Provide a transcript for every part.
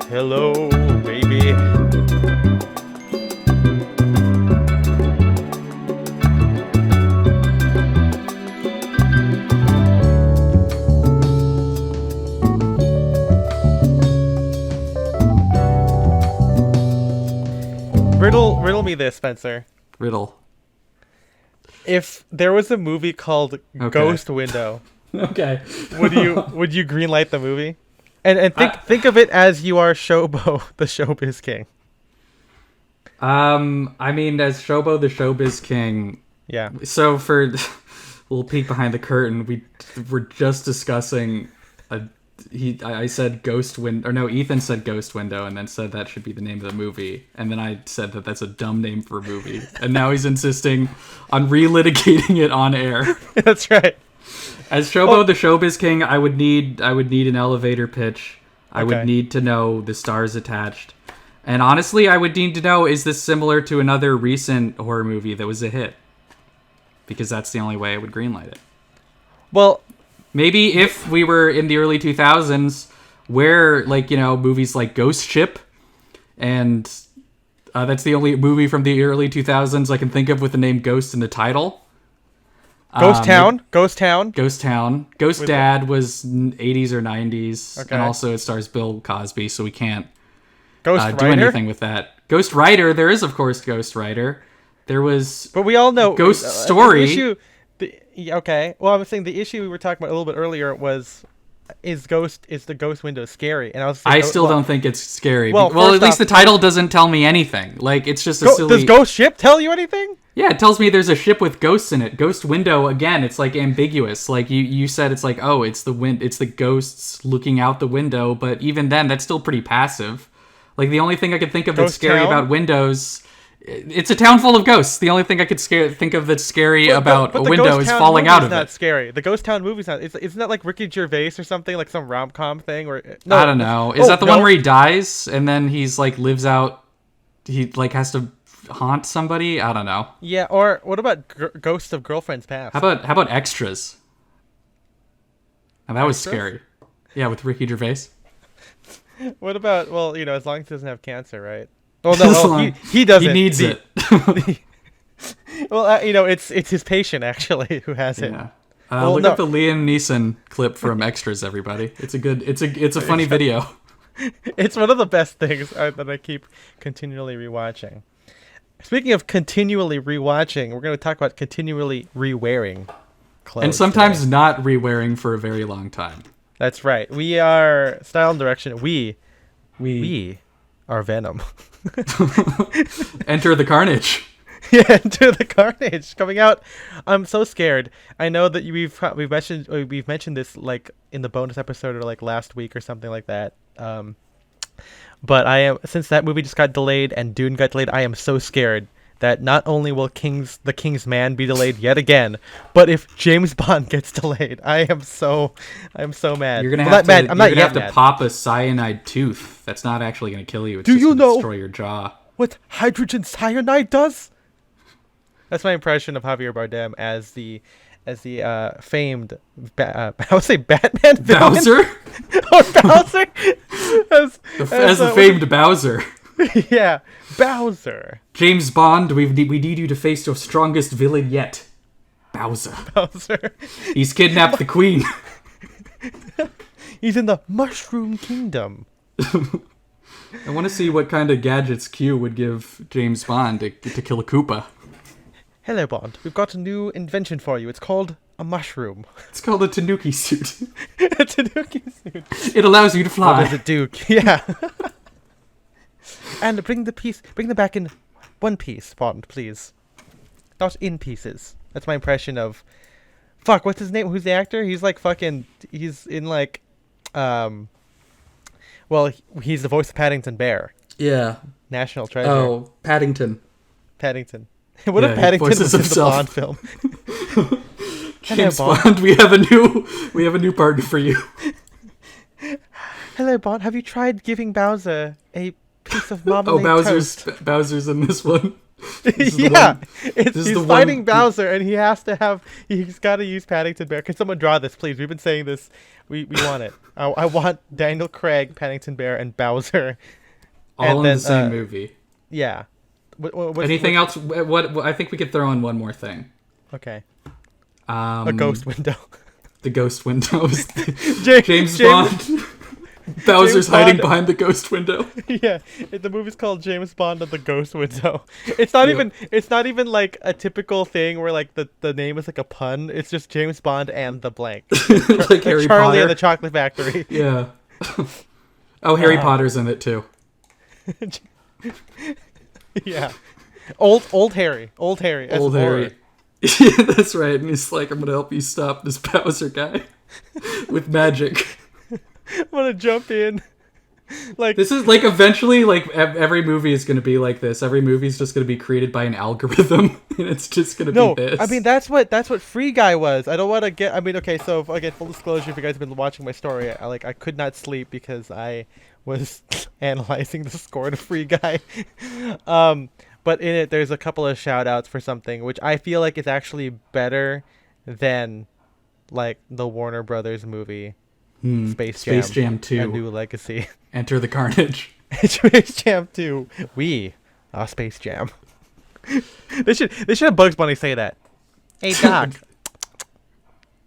Hello, baby. Riddle me this, Spencer. Riddle. If there was a movie called Ghost Window, Okay. would you greenlight the movie? And think of it as you are Shobo, the showbiz king. I mean, as Shobo the Showbiz King. Yeah. So for a little peek behind the curtain, we were just discussing I said Ghost Window, or no, Ethan said Ghost Window, and then said that should be the name of the movie, and then I said that that's a dumb name for a movie, and now he's insisting on relitigating it on air. That's right. As Shobo the Showbiz King, I would need an elevator pitch. I would need to know the stars attached. And honestly, I would need to know, is this similar to another recent horror movie that was a hit? Because that's the only way I would greenlight it. Well, maybe if we were in the early 2000s, where, like, you know, movies like Ghost Ship, and that's the only movie from the early 2000s I can think of with the name Ghost in the title. Ghost Town. Ghost Dad was 80s or 90s. Okay. And also it stars Bill Cosby, so we can't do anything with that. Ghost Rider, there is, of course, Ghost Rider. There was... But we all know... Ghost Story. Okay. Well, I was saying the issue we were talking about a little bit earlier was... Is the Ghost Window scary? And I still don't think it's scary. Well, at least the title doesn't tell me anything. Like, it's just a silly... Does Ghost Ship tell you anything? Yeah, it tells me there's a ship with ghosts in it. Ghost Window, again, it's like ambiguous. Like you said, it's like, oh, it's the ghosts looking out the window, but even then, that's still pretty passive. Like, the only thing I could think of that's scary about windows, it's a town full of ghosts. The only thing I could think of that's scary about a window is falling out of it. Not scary. The Ghost Town movie's not. Isn't that like Ricky Gervais or something, like some rom-com thing? Or I don't know. Is that the one where he dies and then he's like lives out? He like has to haunt somebody. I don't know. Yeah. Or what about Ghosts of Girlfriends Past? How about Extras? And that was scary. Yeah, with Ricky Gervais. What about, well, you know, as long as he doesn't have cancer, right? Oh no, he doesn't. He needs it. Well, you know, it's his patient actually who has it. Yeah. Look up the Liam Neeson clip from Extras, everybody. It's a funny video. It's one of the best things that I keep continually rewatching. Speaking of continually rewatching, we're going to talk about continually re-wearing clothes. And sometimes not re-wearing for a very long time. That's right. We are Style and Direction. We are Venom. Enter the Carnage. Yeah, Enter the Carnage coming out. I'm so scared. I know that we've mentioned this like in the bonus episode or like last week or something like that. But I am, since that movie just got delayed and Dune got delayed, I am so scared that not only will the King's Man be delayed yet again, but if James Bond gets delayed, I'm so mad. You're gonna have to pop a cyanide tooth. That's not actually gonna kill you. It's just gonna destroy your jaw. What hydrogen cyanide does? That's my impression of Javier Bardem as the famed I would say Batman villain. Bowser. Oh, Bowser. as the famed Bowser. Yeah, Bowser. James Bond, we need you to face your strongest villain yet. Bowser. He's kidnapped the Queen. He's in the Mushroom Kingdom. I want to see what kind of gadgets Q would give James Bond to kill a Koopa. Hello, Bond. We've got a new invention for you. It's called a mushroom. It's called a Tanuki suit. A Tanuki suit. It allows you to fly. What does it do? Yeah. And bring them back in one piece, Bond, please. Not in pieces. That's my impression of... Fuck, what's his name? Who's the actor? He's like fucking... He's in like... Well, he's the voice of Paddington Bear. Yeah. National treasure. Oh, Paddington. What if Paddington was in the Bond film? James Bond, we have a new partner for you. Hello, Bond. Have you tried giving Bowser a piece of marmalade toast? Bowser's in this one. Yeah, This is he's the fighting one. Bowser, and he's got to use Paddington Bear. Can someone draw this, please? We've been saying this. We want it. I want Daniel Craig, Paddington Bear, and Bowser, All and in then the same movie. yeah. Anything else? What? I think we could throw in one more thing. Okay. A ghost window. The ghost window. James Bond. Bowser's James hiding Bond. behind the ghost window. Yeah, the movie's called James Bond of the Ghost Window. It's not Yep. even. It's not even like a typical thing where like the name is like a pun. It's just James Bond and the blank. Like Harry Charlie Potter. and the Chocolate Factory. Yeah. Oh, Harry Potter's in it too. Yeah. Old Harry. Old Harry. as Old horror. Harry. Yeah, that's right. And he's like, I'm gonna help you stop this Bowser guy with magic. I'm gonna jump in. Like This is like eventually like every movie is gonna be like this. Every movie is just gonna be created by an algorithm, and it's just gonna no, be this. I mean that's what Free Guy was. I don't want to get. I mean, okay, so again, full disclosure, if you guys have been watching my story, I could not sleep because I was analyzing the score to Free Guy. But in it, there's a couple of shout outs for something which I feel like is actually better than like the Warner Brothers movie Space Jam A 2. New Legacy. Enter the Carnage. Space Jam 2. We are Space Jam. They should have Bugs Bunny say that. Hey Doc.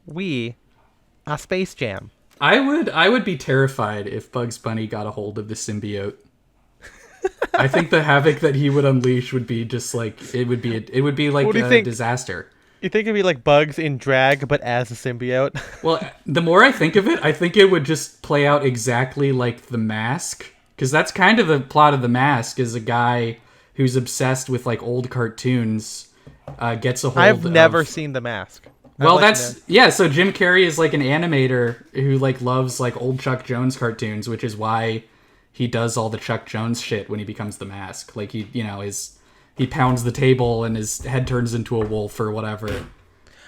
We are Space Jam. I would be terrified if Bugs Bunny got a hold of the symbiote. I think the havoc that he would unleash would be just like it would be like What do you a think? disaster. You think it'd be like Bugs in drag but as a symbiote? Well, the more I think of it, I think it would just play out exactly like The Mask, because that's kind of the plot of The Mask. Is a guy who's obsessed with like old cartoons gets a hold. I've never of, seen The Mask. Well, I'd like that's to know. yeah. So Jim Carrey is like an animator who like loves like old Chuck Jones cartoons, which is why he does all the Chuck Jones shit when he becomes the Mask. Like he pounds the table and his head turns into a wolf or whatever.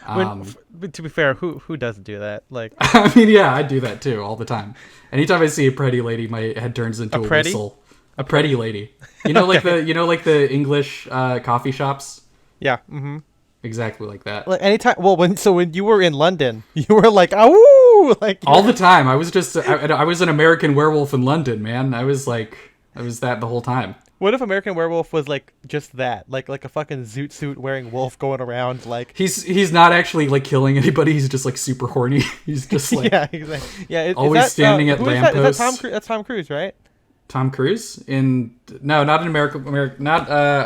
But to be fair, who doesn't do that? Like I mean, yeah, I do that too all the time. Anytime I see a pretty lady, my head turns into a pretty? whistle. A pretty lady. You know, like the English coffee shops. yeah. Mm-hmm. Exactly like that. Like anytime. Well, when you were in London, you were like, "Ooh!" Like All the time. I was just I was an American werewolf in London, man. I was that the whole time. What if American Werewolf was like just that, like a fucking zoot suit wearing wolf going around like? He's not actually like killing anybody. He's just like super horny. He's just like Yeah, exactly. Yeah, always standing at who is that? Is that lampposts. That's Tom Cruise, right? Tom Cruise in not an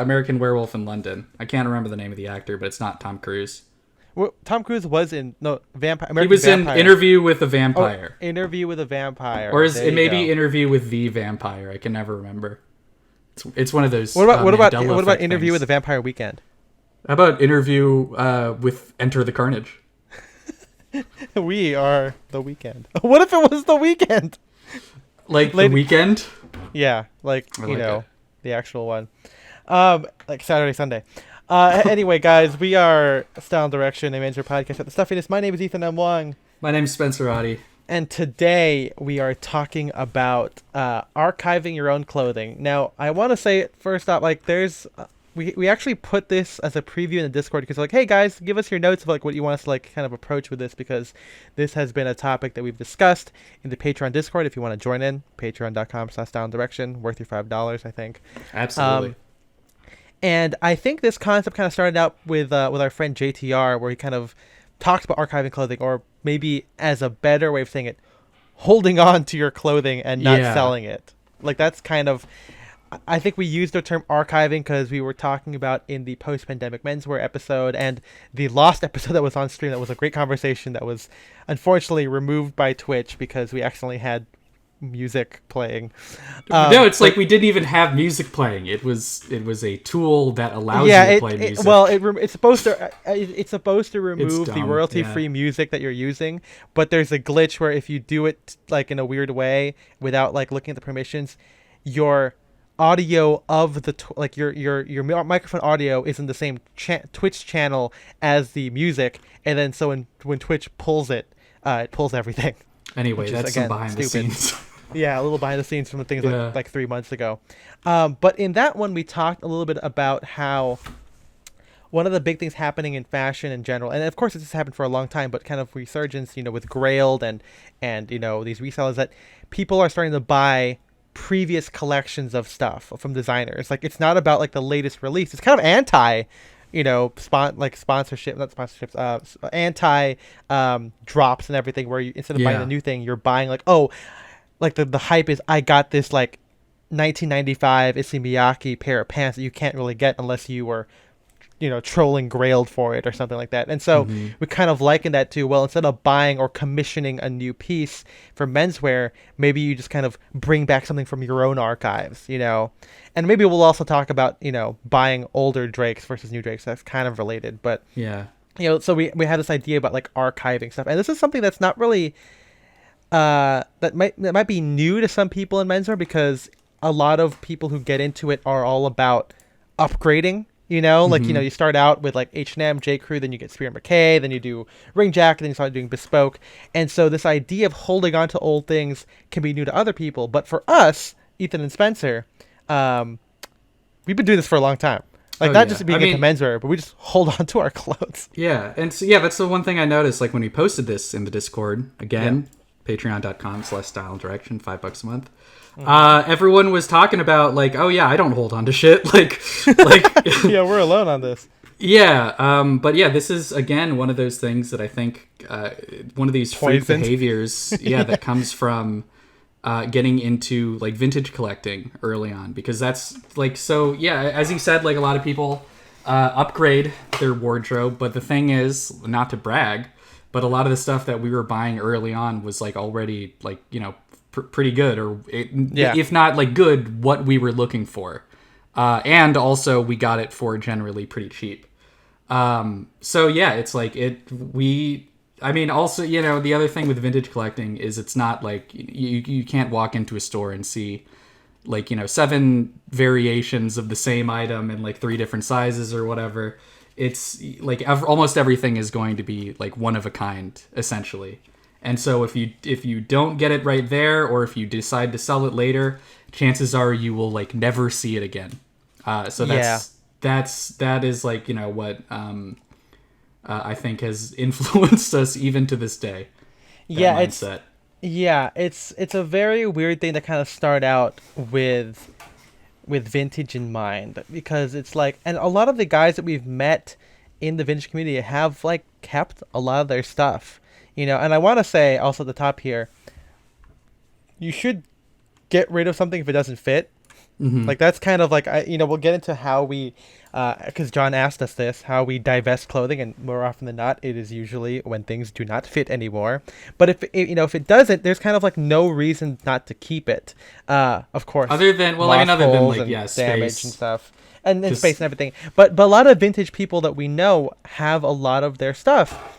American Werewolf in London. I can't remember the name of the actor, but it's not Tom Cruise. Well, Tom Cruise was in Vampire. He was in Interview with a Vampire, Interview with a Vampire, or is There it you maybe go. Interview with the Vampire? I can never remember. It's one of those. What about Mandela what about effect Interview things. with a Vampire Weekend? How about Interview with Enter the Carnage? We are the Weekend. What if it was the Weekend? Like Lady- the Weekend. Yeah, like I you like know, it. the actual one. Like Saturday, Sunday. Anyway, guys, we are Style and Direction, a manager podcast at the Stuffiness. My name is Ethan M. Wong, My name's Spencer Oddie. and today we are talking about archiving your own clothing. Now, I want to say first off, like, there's we actually put this as a preview in the Discord because like, hey guys, give us your notes of like what you want us to like kind of approach with this, because this has been a topic that we've discussed in the Patreon Discord. If you want to join in, patreon.com/downdirection, worth your $5, I think. Absolutely. And I think this concept kind of started out with our friend JTR, where he kind of talks about archiving clothing, or maybe as a better way of saying it, holding on to your clothing and not Yeah. selling it. Like that's kind of, I think we used the term archiving because we were talking about in the post-pandemic menswear episode and the Lost episode that was on stream. That was a great conversation that was unfortunately removed by Twitch because we accidentally had music playing. No, it's like we didn't even have music playing. It was a tool that allows you to play music. It's supposed to remove the dumb, royalty-free music that you're using, but there's a glitch where if you do it like in a weird way without like looking at the permissions, your audio of the your microphone audio is in the same Twitch channel as the music, and then so when Twitch pulls it, it pulls everything. Anyway, which is, that's again, some behind the stupid. scenes. Yeah, a little behind the scenes from the things Yeah. like 3 months ago. But in that one, we talked a little bit about how one of the big things happening in fashion in general, and of course this has happened for a long time, but kind of resurgence, with Grailed and these resellers, that people are starting to buy previous collections of stuff from designers. Like it's not about like the latest release. It's kind of anti, sponsorship, not sponsorships, anti drops and everything. Where you, instead of buying the Yeah. new thing, you're buying like, oh, like the hype is I got this like 1995 Issey pair of pants that you can't really get unless you were trolling Grailed for it or something like that. And so Hmm. we kind of liken that to, well, instead of buying or commissioning a new piece for menswear, maybe you just kind of bring back something from your own archives. And maybe we'll also talk about, buying older Drakes versus new Drakes. That's kind of related. But, Yeah. so we had this idea about like archiving stuff. And this is something that's not really, that might be new to some people in menswear, because a lot of people who get into it are all about upgrading. Like Hmm. you start out with like H&M, J Crew, then you get Spear McKay, then you do Ring Jacket, then you start doing bespoke. And so this idea of holding on to old things can be new to other people, but for us, Ethan and Spencer, um, we've been doing this for a long time. Like Oh not yeah. just I being into mean, menswear, but we just hold on to our clothes. yeah, and so yeah, that's the one thing I noticed. Like when we posted this in the Discord Yeah. again, patreon.com/style and direction, $5 a month. Mm. Everyone was talking about like, oh yeah, I don't hold on to shit. Like, Yeah, we're alone on this. yeah. But yeah, this is again one of those things that I think one of these freak Poisoned. behaviors, yeah, that comes from getting into like vintage collecting early on, because that's like, so yeah, as you said, like a lot of people upgrade their wardrobe, but the thing is, not to brag, but a lot of the stuff that we were buying early on was like already like pretty good, or Yeah. if not like good, what we were looking for, and also we got it for generally pretty cheap. So yeah, it's like I mean, also, the other thing with vintage collecting is it's not like you can't walk into a store and see like, 7 variations of the same item in like 3 different sizes or whatever. It's like almost everything is going to be like one of a kind, essentially. And so if you don't get it right there, or if you decide to sell it later, chances are you will like never see it again. So Yeah. that is like, what I think has influenced us even to this day. That Yeah, it's mindset. yeah, it's a very weird thing to kind of start out with vintage in mind, because it's like, and a lot of the guys that we've met in the vintage community have like kept a lot of their stuff. And I want to say also at the top here, you should get rid of something if it doesn't fit. Hmm. Like that's kind of like we'll get into how we, because John asked us this, how we divest clothing, and more often than not, it is usually when things do not fit anymore. But if it doesn't, there's kind of like no reason not to keep it. Of course, Other than, well, I mean, lost other than holes like, and yeah, damage and space. stuff, and 'Cause- space and everything. But a lot of vintage people that we know have a lot of their stuff.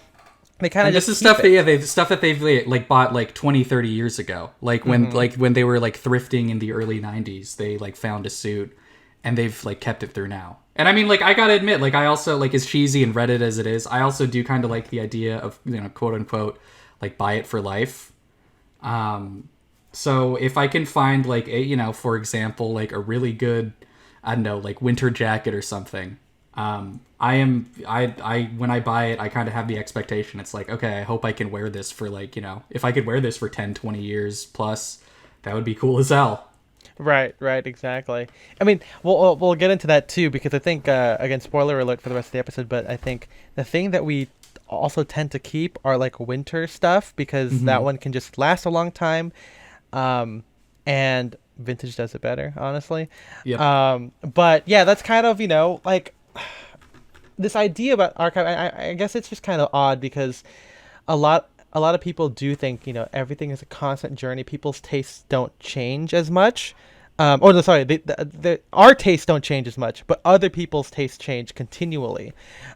They kind of And just this is keep stuff that, it. yeah, they stuff that they've like bought like 20, 30 years ago. Like when they were like thrifting in the early 90s, they like found a suit and they've like kept it through now. And I mean, like, I gotta admit, like, I also, like, as cheesy and Reddit as it is, I also do kind of like the idea of, quote unquote, like, buy it for life. So if I can find like for example, like a really good, I don't know, like winter jacket or something, I when I buy it, I kind of have the expectation. It's like, okay, I hope I can wear this for like, if I could wear this for 10, 20 years plus, that would be cool as hell. Right, exactly. I mean, we'll get into that too, because I think again, spoiler alert for the rest of the episode, but I think the thing that we also tend to keep are like winter stuff, because that one can just last a long time, and vintage does it better, honestly. Yep. But yeah, that's kind of like this idea about archive. I guess it's just kind of odd, because a lot of people do think everything is a constant journey. People's tastes don't change as much. Oh no, sorry. Our tastes don't change as much, but other people's tastes change continually.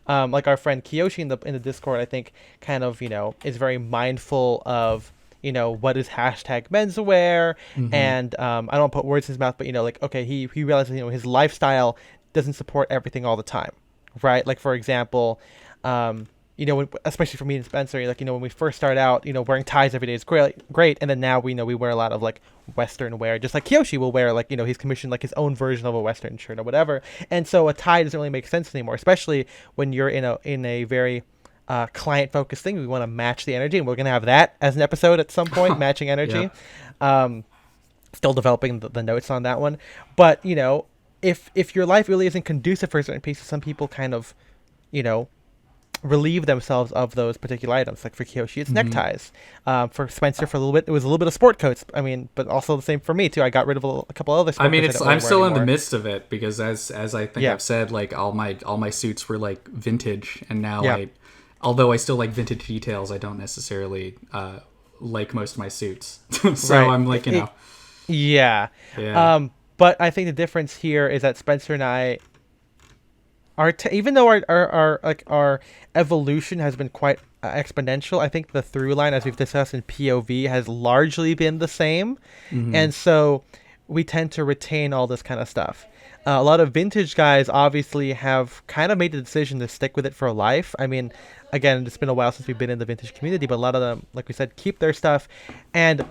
Like our friend Kiyoshi in the Discord, I think, kind of is very mindful of what is hashtag menswear, and I don't put words in his mouth, but like, okay, he realizes his lifestyle doesn't support everything all the time, right? Like, for example, especially for me and Spencer, like, when we first start out, wearing ties every day is great. And then now we wear a lot of like Western wear, just like Kiyoshi will wear, like, he's commissioned like his own version of a Western shirt or whatever. And so a tie doesn't really make sense anymore, especially when you're in a very client focused thing. We want to match the energy, and we're going to have that as an episode at some point, matching energy. Still developing the notes on that one. But, if your life really isn't conducive for certain pieces, some people kind of, relieve themselves of those particular items. Like for Kiyoshi, it's neckties. For Spencer, for a little bit, it was a little bit of sport coats. I mean, but also the same for me too. I got rid of a couple other sport coats. I'm still in the midst of it, because as I think I've said, like all my suits were like vintage, and now although I still like vintage details, I don't necessarily like most of my suits. So right. I'm like, Yeah. But I think the difference here is that Spencer and I even though our evolution has been quite exponential, I think the through line, as we've discussed in POV, has largely been the same. And so we tend to retain all this kind of stuff. A lot of vintage guys obviously have kind of made the decision to stick with it for life. I mean, again, it's been a while since we've been in the vintage community, but a lot of them, like we said, keep their stuff. And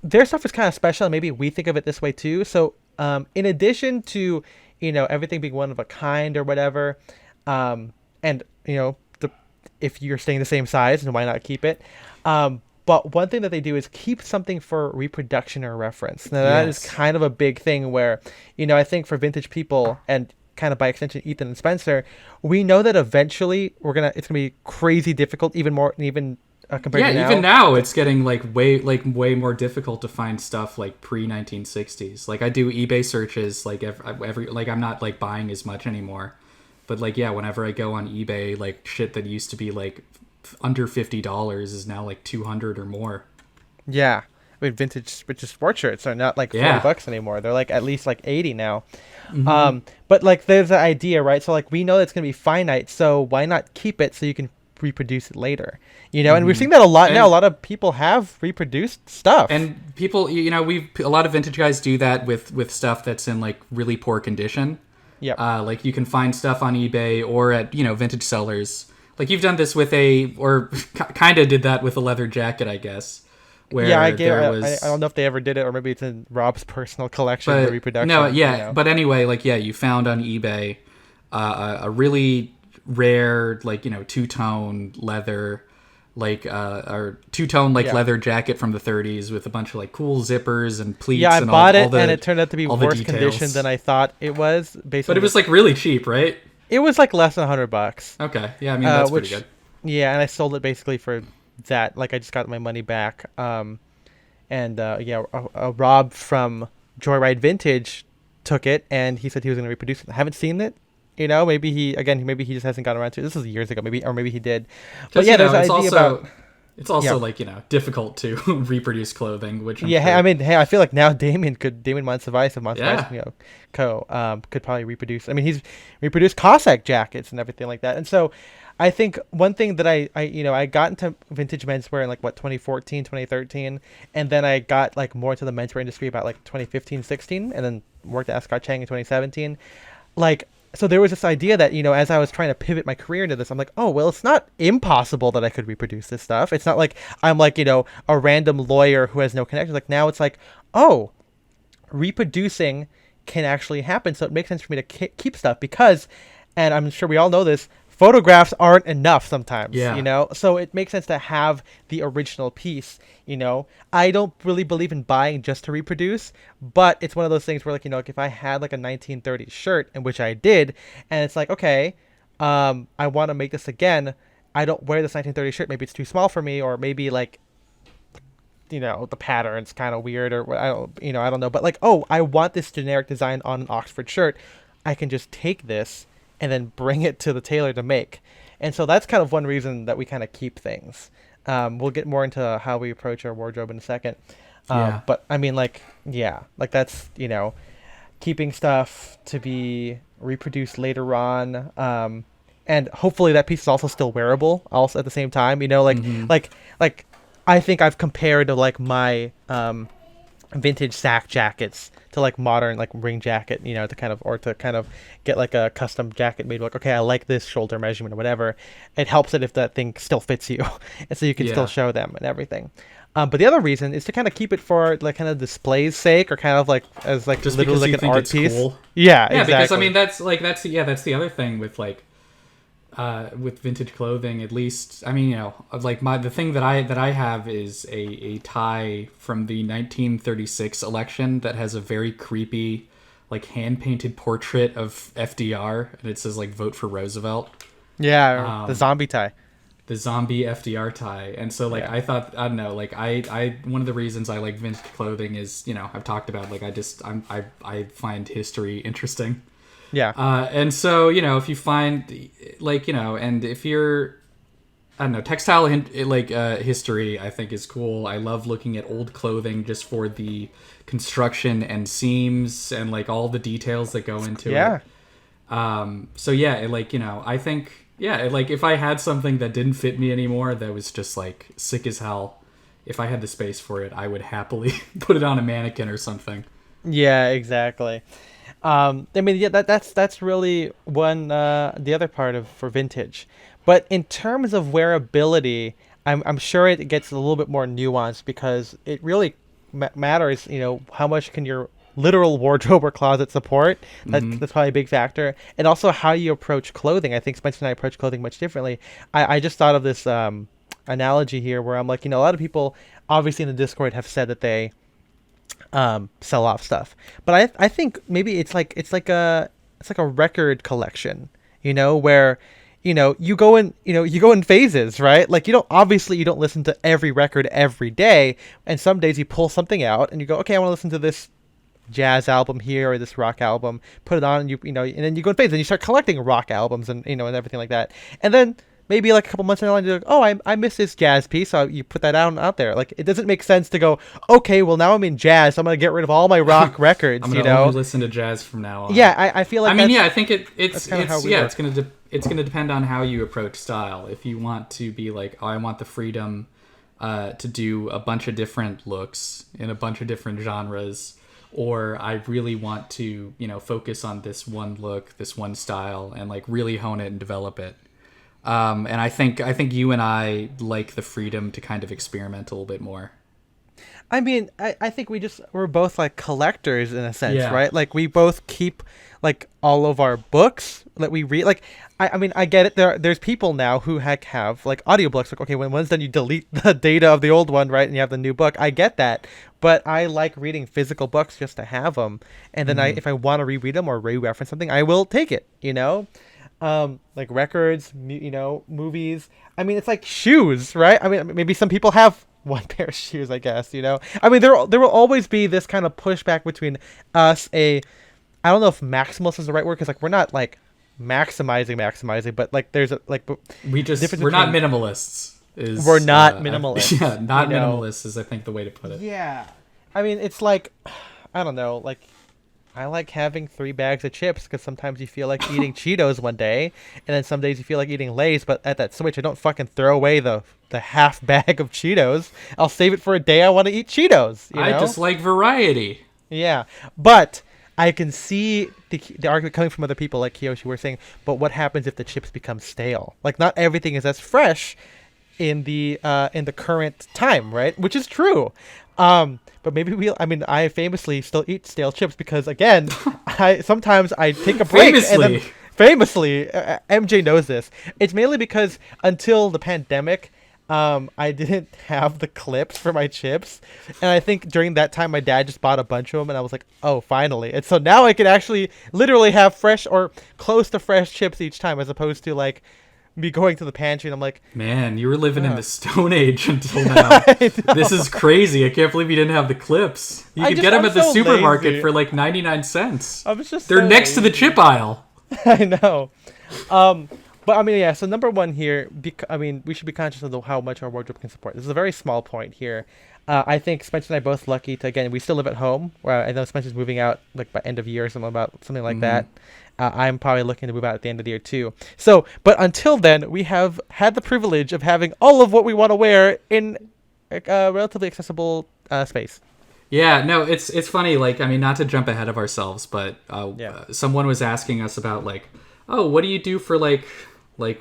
their stuff is kind of special, and maybe we think of it this way too. So in addition to everything being one of a kind or whatever, and if you're staying the same size, then why not keep it? But one thing that they do is keep something for reproduction or reference. Now that is kind of a big thing where, I think for vintage people, and kind of by extension Ethan and Spencer, we know that eventually it's gonna be crazy difficult, even compared to now. Even now it's getting way more difficult to find stuff like pre-1960s. Like I do eBay searches like every like I'm not like buying as much anymore, but like whenever I go on eBay, like shit that used to be like under $50 is now like 200 or more. I mean, vintage sport shirts are not like $40 anymore. They're like at least like 80 now. But like there's the idea, right? So like we know it's gonna be finite, so why not keep it so you can reproduce it later, and we're seeing that a lot now. A lot of people have reproduced stuff, and people, a lot of vintage guys do that with stuff that's in like really poor condition. Like you can find stuff on eBay or at vintage sellers. Like you've done this with or kind of did that with a leather jacket, I guess. Where I don't know if they ever did it, or maybe it's in Rob's personal collection, the reproduction. No, but anyway, like you found on eBay a really rare, like two-tone leather, like or two-tone like leather jacket from the 30s with a bunch of like cool zippers and pleats. I bought it, and it turned out to be worse condition than I thought it was. Basically, but it was like really cheap, right? It was like less than $100. Okay, yeah, I mean that's pretty good. Yeah, and I sold it basically for that. Like I just got my money back. Rob from Joyride Vintage took it, and he said he was going to reproduce it. I haven't seen it. Maybe he just hasn't gotten around to it. This was years ago, maybe he did. But there's an idea about... It's also like, difficult to reproduce clothing, which I'm sure. I mean, I feel like now Damien Montevice of Montevice Co. could probably reproduce. I mean, he's reproduced Cossack jackets and everything like that. And so I think one thing that I got into vintage menswear in 2014, 2013, and then I got more into the menswear industry about 2015, 16, and then worked at Ascot Chang in 2017. So there was this idea that, as I was trying to pivot my career into this, I'm like, oh, well, it's not impossible that I could reproduce this stuff. It's not like I'm a random lawyer who has no connection. Now it's reproducing can actually happen. So it makes sense for me to keep stuff because, and I'm sure we all know this, photographs aren't enough sometimes, so it makes sense to have the original piece. I don't really believe in buying just to reproduce, but it's one of those things where if I had a 1930s shirt, in which I did, and it's okay, I want to make this again. I don't wear this 1930s shirt. Maybe it's too small for me, or maybe the pattern's kind of weird, or I don't know. But I want this generic design on an Oxford shirt. I can just take this and then bring it to the tailor to make. And so that's kind of one reason that we kind of keep things. We'll get more into how we approach our wardrobe in a second. But I mean, that's, keeping stuff to be reproduced later on. And hopefully that piece is also still wearable also at the same time, I think I've compared to my, vintage sack jackets to like modern like ring jacket, to kind of, or to kind of get like a custom jacket made, like, okay, I like this shoulder measurement or whatever. It helps it if that thing still fits you, and so you can still Yeah. show them and everything. But the other reason is to kind of keep it for like kind of display's sake, or kind of like as like Just literally because like you an think art it's piece. cool. Yeah, Yeah, exactly. because I mean that's the other thing with like with vintage clothing, at least. I mean, like the thing that I have is a tie from the 1936 election that has a very creepy, like hand painted portrait of FDR, and it says like "Vote for Roosevelt." Yeah, the Um, zombie tie. the zombie FDR tie, and so like Yeah. I thought, I don't know, like I one of the reasons I like vintage clothing is, I've talked about, like I find history interesting. Yeah. And so, if you find, like, and if you're, I don't know, history, I think is cool. I love looking at old clothing just for the construction and seams and like all the details that go into Yeah. it. So yeah, I think, yeah, like if I had something that didn't fit me anymore, that was just like sick as hell, if I had the space for it, I would happily put it on a mannequin or something. Yeah, exactly. I mean, yeah, that's really one the other part of for vintage. But in terms of wearability, I'm sure it gets a little bit more nuanced, because it really matters, how much can your literal wardrobe or closet support. That's probably a big factor, and also how you approach clothing. I think Spencer and I approach clothing much differently. I just thought of this analogy here, where I'm like, a lot of people obviously in the Discord have said that they sell off stuff, but I think maybe it's like a record collection, where you go in phases, right? Like, you don't listen to every record every day, and some days you pull something out and you go, okay, I want to listen to this jazz album here or this rock album, put it on, and and then you go in phases and you start collecting rock albums, and everything like that. And then maybe like a couple months down the line, you're like, oh, I miss this jazz piece, so you put that out there. Like, it doesn't make sense to go, okay, well, now I'm in jazz, so I'm gonna get rid of all my rock records. I'm gonna only listen to jazz from now on. Yeah, I feel like I mean, that's, yeah, I think it's kinda how we yeah, work. it's gonna depend on how you approach style. If you want to be like, oh, I want the freedom to do a bunch of different looks in a bunch of different genres, or I really want to, focus on this one look, this one style, and like really hone it and develop it. And I think you and I like the freedom to kind of experiment a little bit more. I mean, I think we're both like collectors in a sense, Yeah. right? Like, we both keep like all of our books that we read. Like, I mean, I get it. There's people now who have like audiobooks. Like, okay, when one's done, you delete the data of the old one, right? And you have the new book. I get that, but I like reading physical books just to have them. And then if I want to reread them or re-reference something, I will take it. Like records, movies. I mean, it's like shoes, right? I mean, maybe some people have one pair of shoes, I guess. I mean, there will always be this kind of pushback between us. I don't know if maximalist is the right word, because like we're not like maximizing, but like there's difference We're not between- minimalists. We're not minimalists, Yeah, not you know? minimalists is I think the way to put it. Yeah, I mean, it's like, I don't know, like, I like having 3 bags of chips, because sometimes you feel like eating Cheetos one day, and then some days you feel like eating Lay's. But at that switch, I don't fucking throw away the half bag of Cheetos. I'll save it for a day I want to eat Cheetos. I just like variety. Yeah, but I can see the argument coming from other people, like Kiyoshi were saying. But what happens if the chips become stale? Like, not everything is as fresh in the current time, right? Which is true. But maybe I famously still eat stale chips, because again, sometimes I take a break. Famously, MJ knows this. It's mainly because until the pandemic, I didn't have the clips for my chips, and I think during that time my dad just bought a bunch of them, and I was like, oh, finally. And so now I can actually literally have fresh or close to fresh chips each time, as opposed to like me going to the pantry and I'm like, man, you were living in the Stone Age until now. This is crazy. I can't believe you didn't have the clips. You could get them at the supermarket lazy. for like 99 cents. I was just They're so next to the lazy. chip aisle. I know. But I mean, yeah, so number one here, we should be conscious of how much our wardrobe can support. This is a very small point here. I think Spencer and I are both lucky to, again, we still live at home. Where I know Spencer's moving out like by end of year or something like that. I'm probably looking to move out at the end of the year too. So, but until then, we have had the privilege of having all of what we want to wear in a relatively accessible space. Yeah, no, it's funny. Like, I mean, not to jump ahead of ourselves, but Yeah. someone was asking us about like, oh, what do you do for like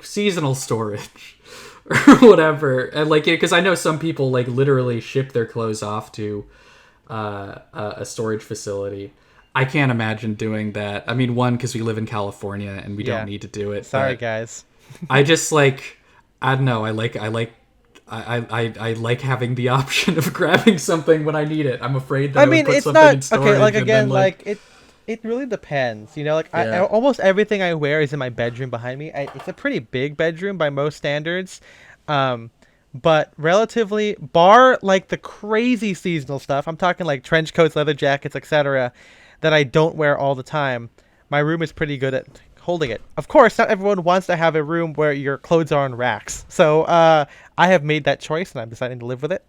seasonal storage or whatever, and like, because I know some people like literally ship their clothes off to a storage facility. I can't imagine doing that. I mean, one, because we live in California and we don't Yeah. need to do it. Sorry, But guys. I just like, I don't know. I like having the option of grabbing something when I need it. I'm afraid that I I would mean, put it's something in not okay. Like storage and then again, like, like it really depends. Like yeah. almost everything I wear is in my bedroom behind me. It's a pretty big bedroom by most standards, um, but relatively, bar like the crazy seasonal stuff. I'm talking like trench coats, leather jackets, etc. That I don't wear all the time. My room is pretty good at holding it. Of course, not everyone wants to have a room where your clothes are on racks. So I have made that choice, and I'm deciding to live with it.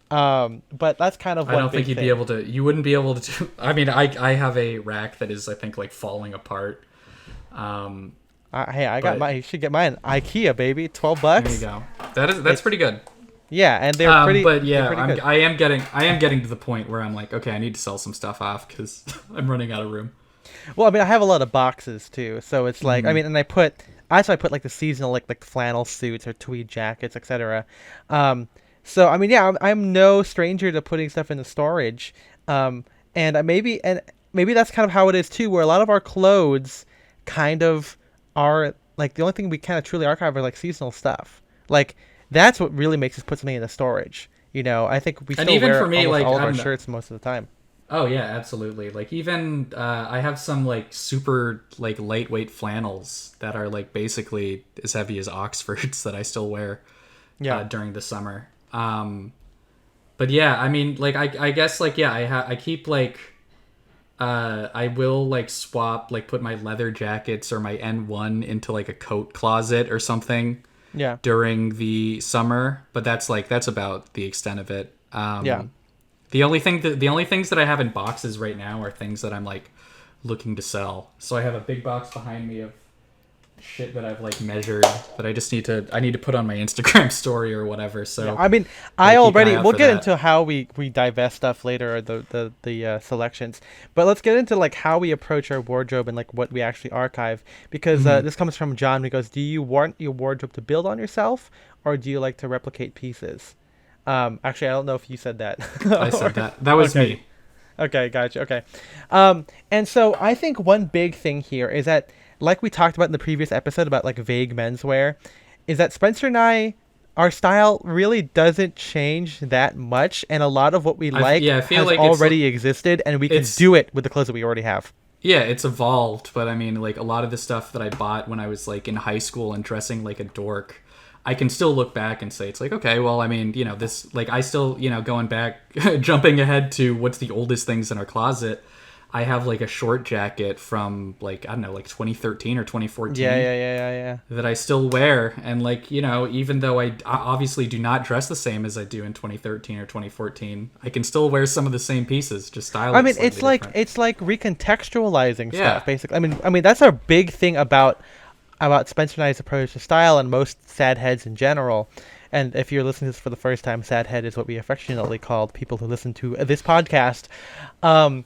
But that's kind of I one don't think big you'd thing. be able to. You wouldn't be able to. I mean, I have a rack that is, I think, like falling apart. Um, Hey, I got but my. You should get mine. IKEA, baby, 12 there you bucks. go. That's It's pretty good. yeah, and they're pretty. But They're yeah, pretty good. I am getting to the point where I'm like, okay, I need to sell some stuff off because I'm running out of room. Well, I mean, I have a lot of boxes too, so it's like I Hmm. mean, and I put like the seasonal like flannel suits or tweed jackets, etc. Um, so I mean, yeah, I'm no stranger to putting stuff into storage. Um, and maybe that's kind of how it is too, where a lot of our clothes kind of are like the only thing we kind of truly archive are like seasonal stuff. Like that's what really makes us put something into storage. I think we And still even for wear me, almost like, all of I our don't know. shirts most of the time. Oh yeah, absolutely. Like, even I have some like super like lightweight flannels that are like basically as heavy as Oxfords that I still wear Yeah. during the summer. But yeah, I mean, like, I guess like, yeah, I keep like I will like swap, like put my leather jackets or my N1 into like a coat closet or something Yeah. during the summer, but that's about the extent of it. Yeah. The only things that I have in boxes right now are things that I'm like looking to sell. So I have a big box behind me of shit that I've like measured that I need to put on my Instagram story or whatever. Yeah, So I mean, gotta I keep an eye already. out We'll for get that. into how we divest stuff later, or the selections. But let's get into like how we approach our wardrobe and like what we actually archive, because Mhm. this comes from John. Who goes, "Do you want your wardrobe to build on yourself, or do you like to replicate pieces?" Actually, I don't know if you said that. I said Or- that. That was okay, me. okay, gotcha. Okay, and so I think one big thing here is that, like we talked about in the previous episode about like vague menswear, is that Spencer and I, our style really doesn't change that much, and a lot of what we like I feel has like already existed, and we can it's do it with the clothes that we already have. yeah, it's evolved, but I mean, like, a lot of the stuff that I bought when I was like in high school and dressing like a dork, I can still look back and say it's like, okay, well, I mean, this, like, I still, going back, jumping ahead to what's the oldest things in our closet. I have like a short jacket from like, I don't know, like 2013 or Yeah, 2014 yeah, yeah, yeah, yeah. that I still wear, and like, even though I obviously do not dress the same as I do in 2013 or 2014, I can still wear some of the same pieces, just style I it mean, slightly different. it's like recontextualizing Yeah. stuff, basically. I mean, that's our big thing about Spencer and I's approach to style and most sad heads in general. And if you're listening to this for the first time, sad head is what we affectionately called people who listen to this podcast. Um,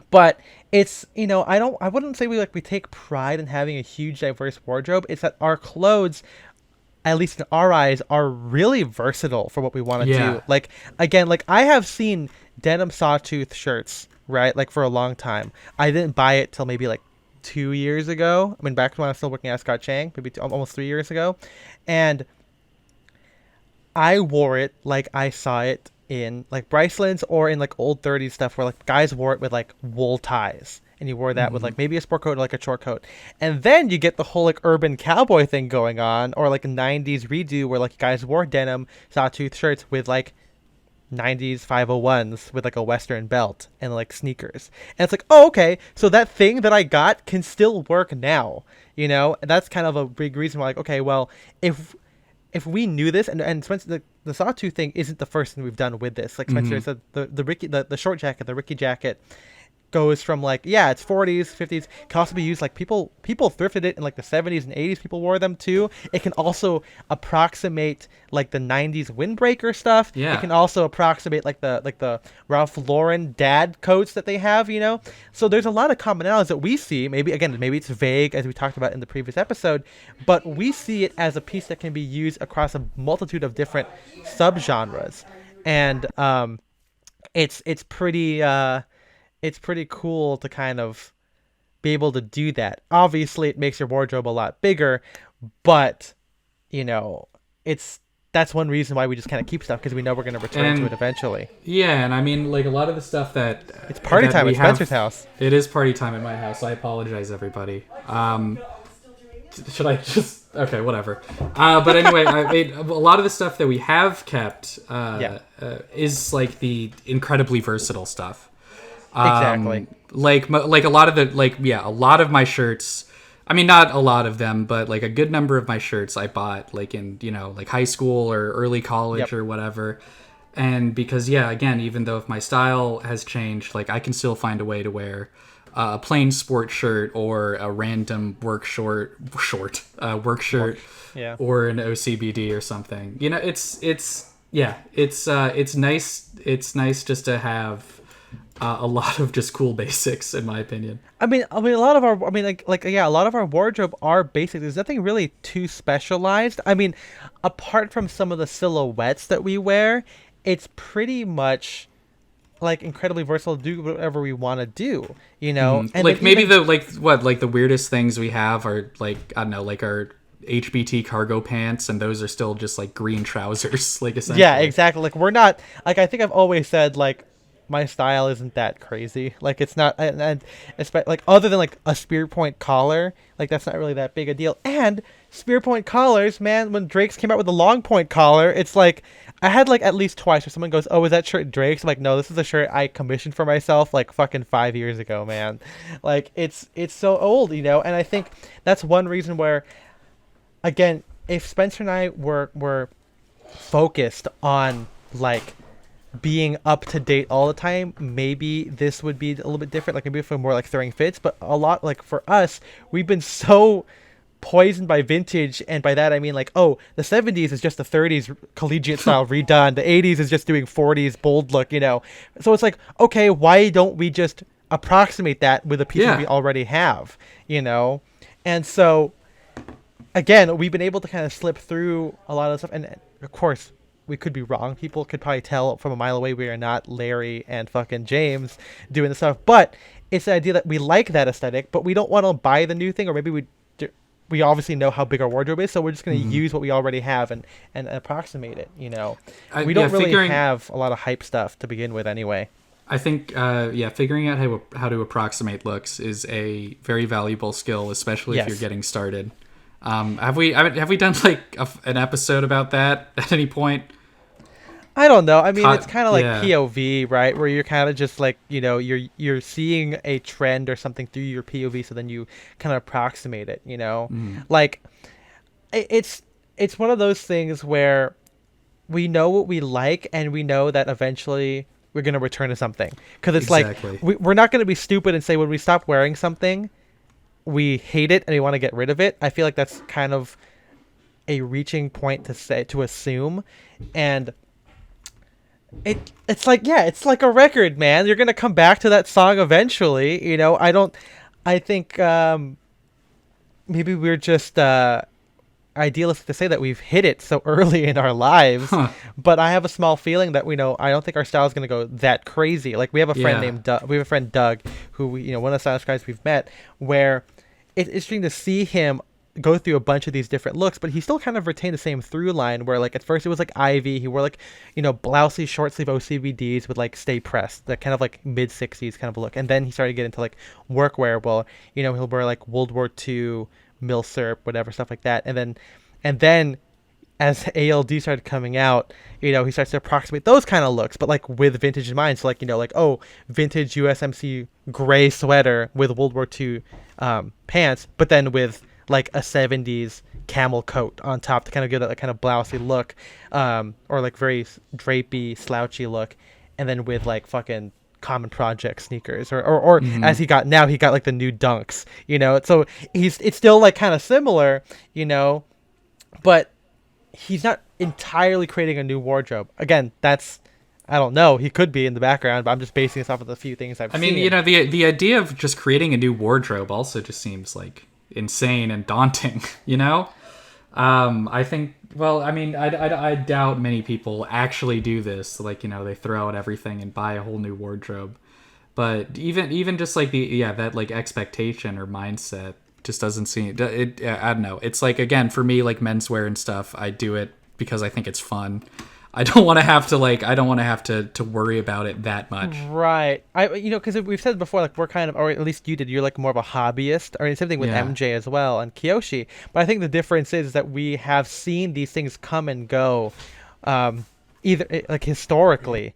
but it's I wouldn't say we take pride in having a huge diverse wardrobe. It's that our clothes, at least in our eyes, are really versatile for what we want to Yeah. do. Like again, like I have seen denim sawtooth shirts, right? Like for a long time. I didn't buy it till maybe like 2 years ago. I mean, back when I was still working at Scott Chang, maybe almost 3 years ago, and I wore it like I saw it in like Bryceland's or in like old 30s stuff where like guys wore it with like wool ties. And you wore that with Hmm. like maybe a sport coat or like a short coat. And then you get the whole like urban cowboy thing going on, or like a 90s redo where like guys wore denim sawtooth shirts with like 90s 501s with like a western belt and like sneakers. And it's like, oh, okay, so that thing that I got can still work now, And that's kind of a big reason why, like, okay, well, if we knew this, and Spencer, the sawtooth thing isn't the first thing we've done with this. Like Spencer Hmm. said, the Ricky, the short jacket, the Ricky jacket, goes from like, yeah, it's 40s, 50s. Can also be used like people thrifted it in like the 70s and 80s. People wore them too. It can also approximate like the 90s windbreaker stuff. It Yeah. can also approximate like the Ralph Lauren dad coats that they have, you know. So there's a lot of commonalities that we see. Maybe it's vague as we talked about in the previous episode, but we see it as a piece that can be used across a multitude of different subgenres. And it's pretty cool to kind of be able to do that. Obviously, it makes your wardrobe a lot bigger, but you know, it's that's one reason why we just kind of keep stuff because we know we're going to return to And it eventually. yeah, and I mean, like a lot of the stuff that It's party that time we at Spencer's have, house. it is party time at my house. I apologize, everybody. Should I just okay, whatever. But anyway, a lot of the stuff that we have kept Yeah. is like the incredibly versatile stuff. Exactly. Like a lot of a lot of my shirts. I mean, not a lot of them, but like a good number of my shirts I bought like in like high school or early college Yep. or whatever. And because again, even though if my style has changed, like I can still find a way to wear a plain sport shirt or a random work shirt, Yeah. or an OCBD or something. It's nice. It's nice just to have a lot of just cool basics, in my opinion. I mean, a lot of our, a lot of our wardrobe are basic. There's nothing really too specialized. I mean, apart from some of the silhouettes that we wear, it's pretty much like incredibly versatile to do whatever we want to do, you know. And Like then maybe even- the weirdest things we have are like, I don't know, like our HBT cargo pants, and those are still just like green trousers, like essentially. yeah, exactly. Like we're not like, I think I've always said like my style isn't that crazy. Like it's not, and like other than like a spear point collar, like that's not really that big a deal. And spear point collars, man, when Drake's came out with the long point collar, it's like I had like at least twice where someone goes, "Oh, is that shirt Drake's?" I'm like, no, this is a shirt I commissioned for myself like fucking 5 years ago, man. Like it's so old, you know. And I think that's one reason where, again, if Spencer and I were focused on like being up to date all the time, maybe this would be a little bit different. Like maybe if we're more like throwing fits, but a lot like for us, we've been so poisoned by vintage, and by that I mean like, oh, the 70s is just the 30s collegiate style redone, the 80s is just doing 40s bold look, you know. So it's like, okay, why don't we just approximate that with the pieces we already have, you know? And so again, we've been able to kind of slip through a lot of stuff, and of course we could be wrong. People could probably tell from a mile away we are not Larry and fucking James doing the stuff, but it's the idea that we like that aesthetic, but we don't want to buy the new thing, or maybe we obviously know how big our wardrobe is, so we're just going to use what we already have and approximate it, you know. We don't really have a lot of hype stuff to begin with anyway. I think, figuring out how to approximate looks is a very valuable skill, especially if you're getting started. Have we done like an episode about that at any point? I don't know. I mean, it's kind of like yeah. POV, right? Where you're kind of just like, you know, you're seeing a trend or something through your POV, so then you kind of approximate it, you know? Like, it's one of those things where we know what we like, and we know that eventually we're going to return to something. Because it's Exactly. like, we're not going to be stupid and say when we stop wearing something, we hate it and we want to get rid of it. I feel like that's kind of a reaching point to assume. And it's like, yeah, it's like a record, man. You're gonna come back to that song eventually, you know. I think maybe we're just idealistic to say that we've hit it so early in our lives. But I have a small feeling that I don't think our style is gonna go that crazy. Like we have a friend named Doug, who one of the stylish guys we've met, where it's interesting to see him go through a bunch of these different looks, but he still kind of retained the same through line where like at first it was like Ivy. He wore like, blousey short sleeve OCBDs with like stay pressed, that kind of like mid 60s kind of look. And then he started getting into like workwear. Well, he'll wear like World War II milsurp, whatever, stuff like that. And then as ALD started coming out, he starts to approximate those kind of looks, but like with vintage in mind. So like, vintage USMC gray sweater with World War II pants, but then with like a 70s camel coat on top to kind of give that kind of blousy look, or like very drapey, slouchy look, and then with like fucking common project sneakers, or as he got now, he got like the new Dunks, so it's still like kind of similar, but he's not entirely creating a new wardrobe. Again, that's, I don't know, he could be in the background, but I'm just basing this off of the few things I've seen. The idea of just creating a new wardrobe also just seems like insane and daunting, I think, well, I doubt many people actually do this, like, they throw out everything and buy a whole new wardrobe. But even just like that like expectation or mindset just doesn't seem it. I don't know. It's like, again, for me, like menswear and stuff, I do it because I think it's fun. I don't want to have to worry about it that much. Right. Because we've said before, like, we're kind of, or at least you did, you're like more of a hobbyist, or same thing with MJ as well, and Kiyoshi. But I think the difference is that we have seen these things come and go, either like historically,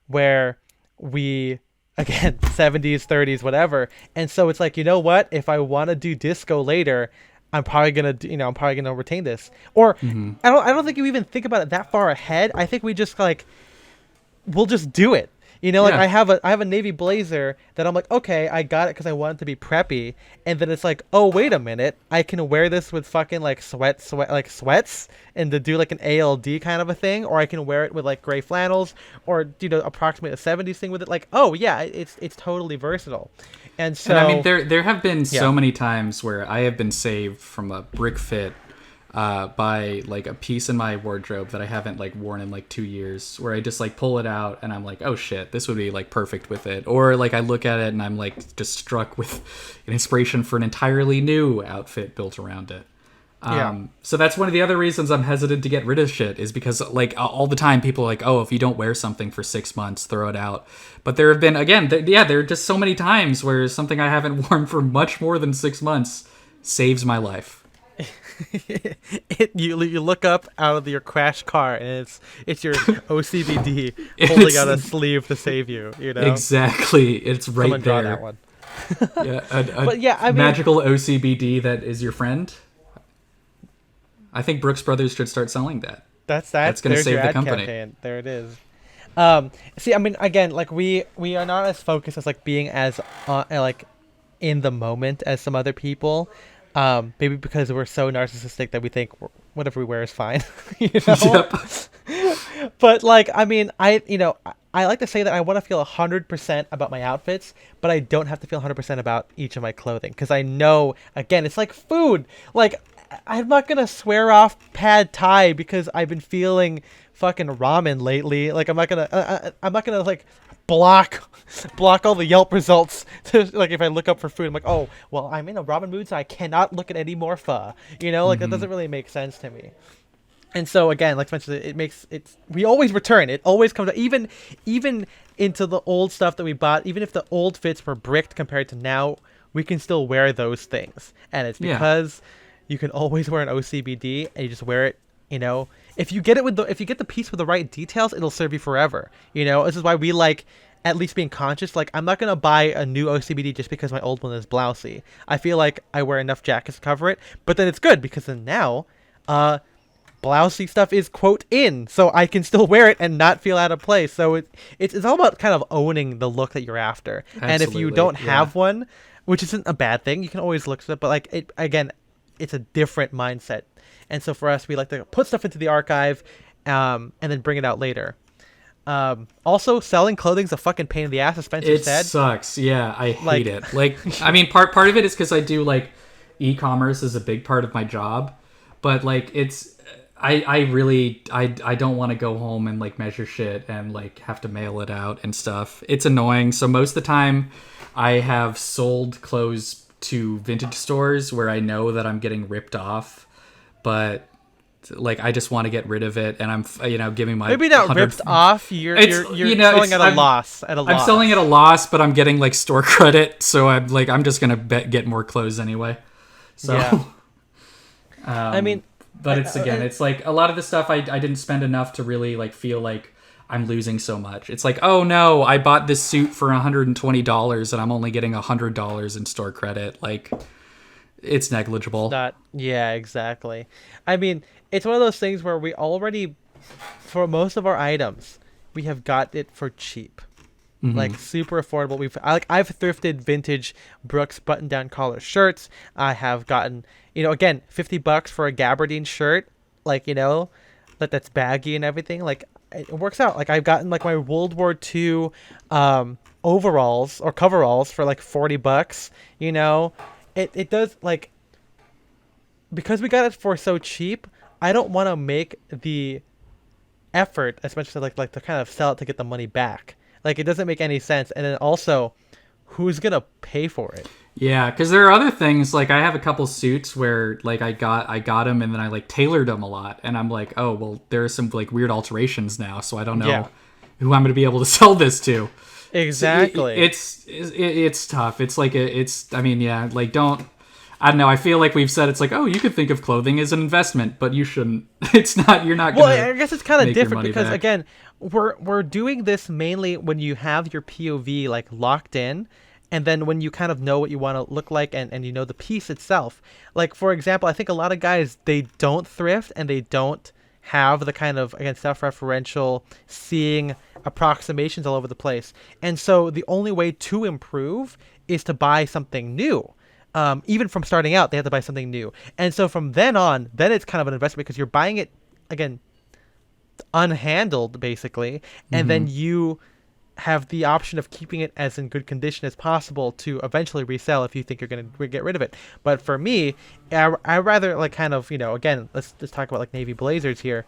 where we, again, 70s, 30s, whatever. And so it's like, what? If I want to do disco later, I'm probably gonna retain this. Or I don't think you even think about it that far ahead. I think we just we'll just do it. I have a navy blazer that I'm like, okay, I got it because I want it to be preppy, and then it's like, oh, wait a minute, I can wear this with fucking like sweats and to do like an ALD kind of a thing, or I can wear it with like gray flannels, or approximate a 70s thing with it. Like, oh yeah, it's totally versatile. And so, and there have been so many times where I have been saved from a brick fit by like a piece in my wardrobe that I haven't like worn in like 2 years, where I just like pull it out and I'm like, oh shit, this would be like perfect with it. Or like I look at it and I'm like just struck with an inspiration for an entirely new outfit built around it. So that's one of the other reasons I'm hesitant to get rid of shit, is because like all the time people are like, oh, if you don't wear something for 6 months, throw it out. But there have been, again, there are just so many times where something I haven't worn for much more than 6 months saves my life. You look up out of your crash car and it's your OCBD holding out a sleeve to save you. Exactly, it's right. Someone draw there. That one. But yeah, magical OCBD that is your friend. I think Brooks Brothers should start selling that. That's going to save the company. Campaign. There it is. Again, like we are not as focused as like being as like in the moment as some other people. Maybe because we're so narcissistic that we think whatever we wear is fine. Yep. But like, I like to say that I want to feel 100% about my outfits, but I don't have to feel 100% about each of my clothing, because I know, again, it's like food. Like, I'm not gonna swear off pad thai because I've been feeling fucking ramen lately. Like, I'm not gonna like block all the Yelp results to, like, if I look up for food, I'm like, oh well, I'm in a ramen mood, so I cannot look at any more pho. Like that doesn't really make sense to me. And so again, like I mentioned, we always return. It always comes out, even into the old stuff that we bought. Even if the old fits were bricked compared to now, we can still wear those things, and it's because you can always wear an OCBD and you just wear it. If you get the piece with the right details, it'll serve you forever. This is why we like at least being conscious. Like, I'm not gonna buy a new OCBD just because my old one is blousy. I feel like I wear enough jackets to cover it, but then it's good because then now, blousy stuff is quote in, so I can still wear it and not feel out of place. So it's all about kind of owning the look that you're after. Absolutely, and if you don't have one, which isn't a bad thing, you can always look at it. But like it's a different mindset. And so for us, we like to put stuff into the archive, and then bring it out later. Also, selling clothing's a fucking pain in the ass, as Spencer said. It sucks. Yeah, I hate it. Like, part of it is because I do like e-commerce is a big part of my job, but like I don't want to go home and like measure shit and like have to mail it out and stuff. It's annoying. So most of the time, I have sold clothes to vintage stores where I know that I'm getting ripped off, but like I just want to get rid of it, and I'm giving my maybe not ripped off. You're selling at a loss. I'm selling at a loss, but I'm getting like store credit, so I'm just gonna get more clothes anyway. So yeah. But it's like a lot of the stuff I didn't spend enough to really like feel like I'm losing so much. It's like, oh no, I bought this suit for $120 and I'm only getting $100 in store credit. Like, it's negligible. Yeah, exactly. It's one of those things where we already, for most of our items, we have got it for cheap. like super affordable. I've thrifted vintage Brooks button-down collar shirts. I have gotten, again, $50 for a gabardine shirt, like, that's baggy and everything. Like, it works out. Like, I've gotten like my World War II overalls or coveralls for like $40. It does, like, because we got it for so cheap. I don't want to make the effort, especially like to kind of sell it to get the money back. Like, it doesn't make any sense. And then also, who's gonna pay for it? Yeah, because there are other things. Like, I have a couple suits where like I got them and then I like tailored them a lot, and I'm like, oh well, there are some like weird alterations now, so I don't know who I'm gonna be able to sell this to. Exactly. So it's tough. It's like I mean, yeah, like I don't know. I feel like we've said it's like, oh, you could think of clothing as an investment, but you shouldn't. It's not. You're not. Well, I guess it's kind of different because back. Again, we're doing this mainly when you have your POV like locked in, and then when you kind of know what you want to look like and the piece itself. Like, for example, I think a lot of guys, they don't thrift and they don't have the kind of, again, self-referential seeing approximations all over the place, and so the only way to improve is to buy something new. Even from starting out, they have to buy something new. And so from then on, then it's kind of an investment because you're buying it, again, unhandled, basically. And then you have the option of keeping it as in good condition as possible to eventually resell if you think you're going to get rid of it. But for me, I rather, like, kind of, again, let's talk about like navy blazers here.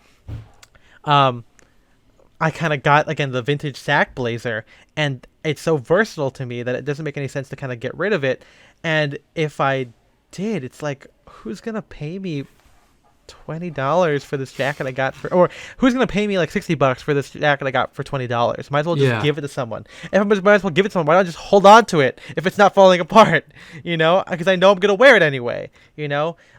I kind of got, again, the vintage sack blazer, and it's so versatile to me that it doesn't make any sense to kind of get rid of it. And if I did, it's like, who's going to pay me $20 for this jacket I got or who's going to pay me like $60 for this jacket I got for $20? Might as well just give it to someone. If I might as well give it to someone, why not just hold on to it if it's not falling apart, because I know I'm going to wear it anyway,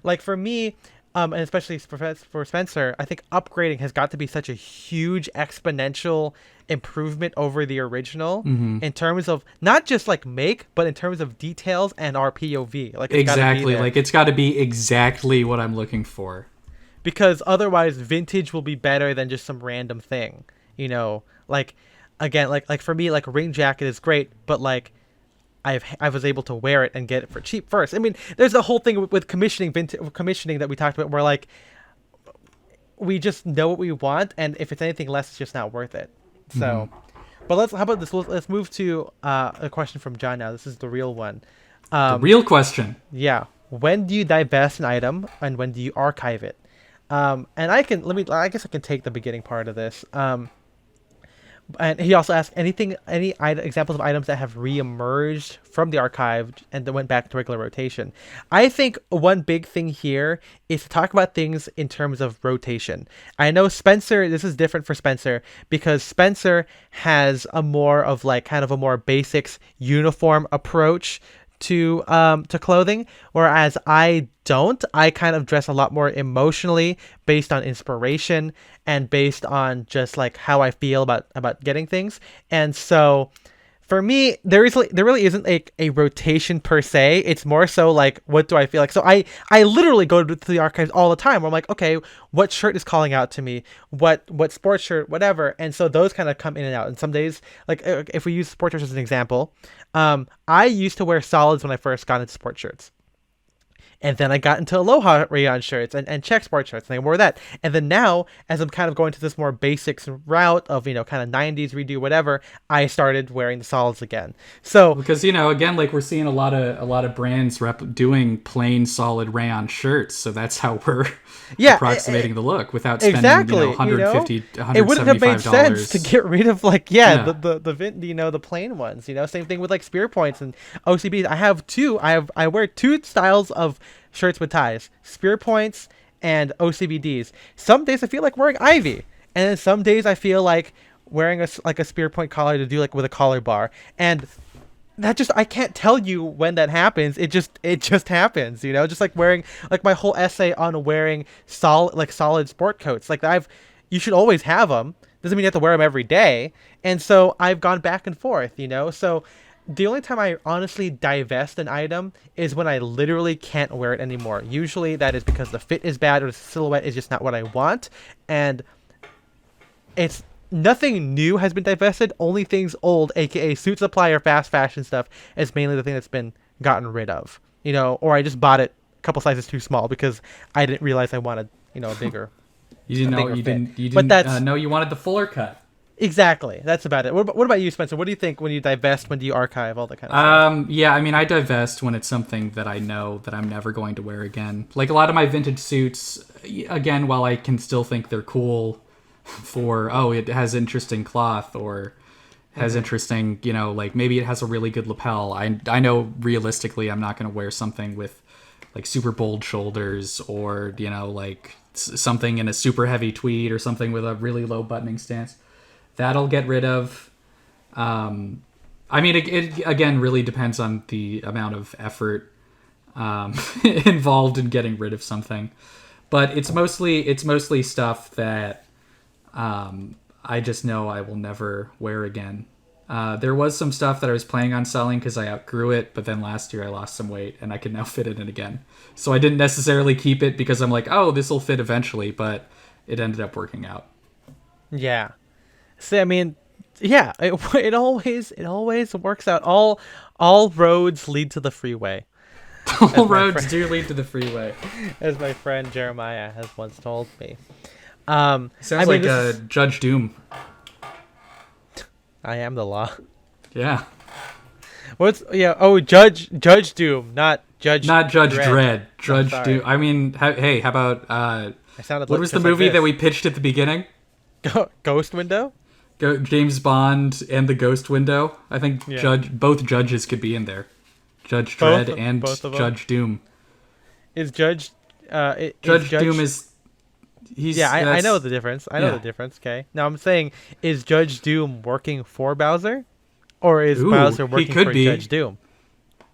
like for me, and especially for Spencer, I think upgrading has got to be such a huge exponential improvement over the original in terms of not just like make, but in terms of details and our POV. Like, it's exactly, like it's got to be exactly what I'm looking for. Because otherwise, vintage will be better than just some random thing. Like, again, like for me, like a rain jacket is great, but like I was able to wear it and get it for cheap first. I mean, there's a whole thing with commissioning that we talked about, where like we just know what we want, and if it's anything less, it's just not worth it. So, but how about this? Let's move to a question from John now. This is the real one. The real question. Yeah. When do you divest an item, and when do you archive it? And I guess I can take the beginning part of this. And he also asked any examples of items that have re-emerged from the archive and then went back to regular rotation. I think one big thing here is to talk about things in terms of rotation. I know Spencer, this is different for Spencer because Spencer has a more of like kind of a more basics uniform approach to clothing, whereas I don't. I kind of dress a lot more emotionally based on inspiration and based on just like how I feel about getting things. And so for me, there really isn't a rotation per se. It's more so like, what do I feel like? So I literally go to the archives all the time where I'm like, okay, what shirt is calling out to me? What sports shirt, whatever. And so those kind of come in and out. And some days, like if we use sports shirts as an example, I used to wear solids when I first got into sports shirts. And then I got into Aloha rayon shirts and check sport shirts, and I wore that. And then now, as I'm kind of going to this more basics route of, kind of 90s redo, whatever, I started wearing the solids again. So because, again, like we're seeing a lot of brands doing plain solid rayon shirts. So that's how we're approximating the look without spending, $150, $175. It wouldn't have made sense to get rid of the plain ones, same thing with like spear points and OCBs. I wear two styles of shirts with ties, spear points and OCBDs. Some days I feel like wearing ivy, and then some days I feel like wearing a spear point collar to do like with a collar bar. And that just, I can't tell you when that happens. It just happens, just like wearing, like my whole essay on wearing solid sport coats. Like you should always have them. Doesn't mean you have to wear them every day. And so I've gone back and forth, so the only time I honestly divest an item is when I literally can't wear it anymore. Usually that is because the fit is bad or the silhouette is just not what I want. And it's nothing new has been divested. Only things old, aka suit supply or fast fashion stuff, is mainly the thing that's been gotten rid of. Or I just bought it a couple sizes too small because I didn't realize I wanted a bigger. You didn't a know bigger you fit. didn't you But didn't that's know you wanted the fuller cut. exactly that's about it. What about you, Spencer? What do you think when you divest? When do you archive? All that kind of stuff. Yeah, I mean, I divest when it's something that I know that I'm never going to wear again. Like a lot of my vintage suits, again, while I can still think they're cool for, oh, it has interesting cloth or has interesting, like maybe it has a really good lapel. I know realistically I'm not going to wear something with like super bold shoulders or, like something in a super heavy tweed or something with a really low buttoning stance. That'll get rid of. I mean, it again really depends on the amount of effort involved in getting rid of something, but it's mostly stuff that I just know I will never wear again. There was some stuff that I was planning on selling because I outgrew it, but then last year I lost some weight and I could now fit it in again. So I didn't necessarily keep it because I'm like, oh, this will fit eventually, but it ended up working out. Yeah. See, I mean, yeah, it always works out. All roads lead to the freeway. All roads do lead to the freeway, as my friend Jeremiah has once told me. Sounds like Judge Doom. I am the law. Yeah. Oh, Judge Doom, not Judge Dredd. Judge Doom. I mean, hey, how about what was the movie that we pitched at the beginning? Ghost Window. James Bond and the Ghost Window. I think both judges could be in there. Judge Dredd and Judge Doom. Is Judge Doom is I know the difference. I know the difference. Okay. Now I'm saying, is Judge Doom working for Bowser, or is Bowser working for Judge Doom?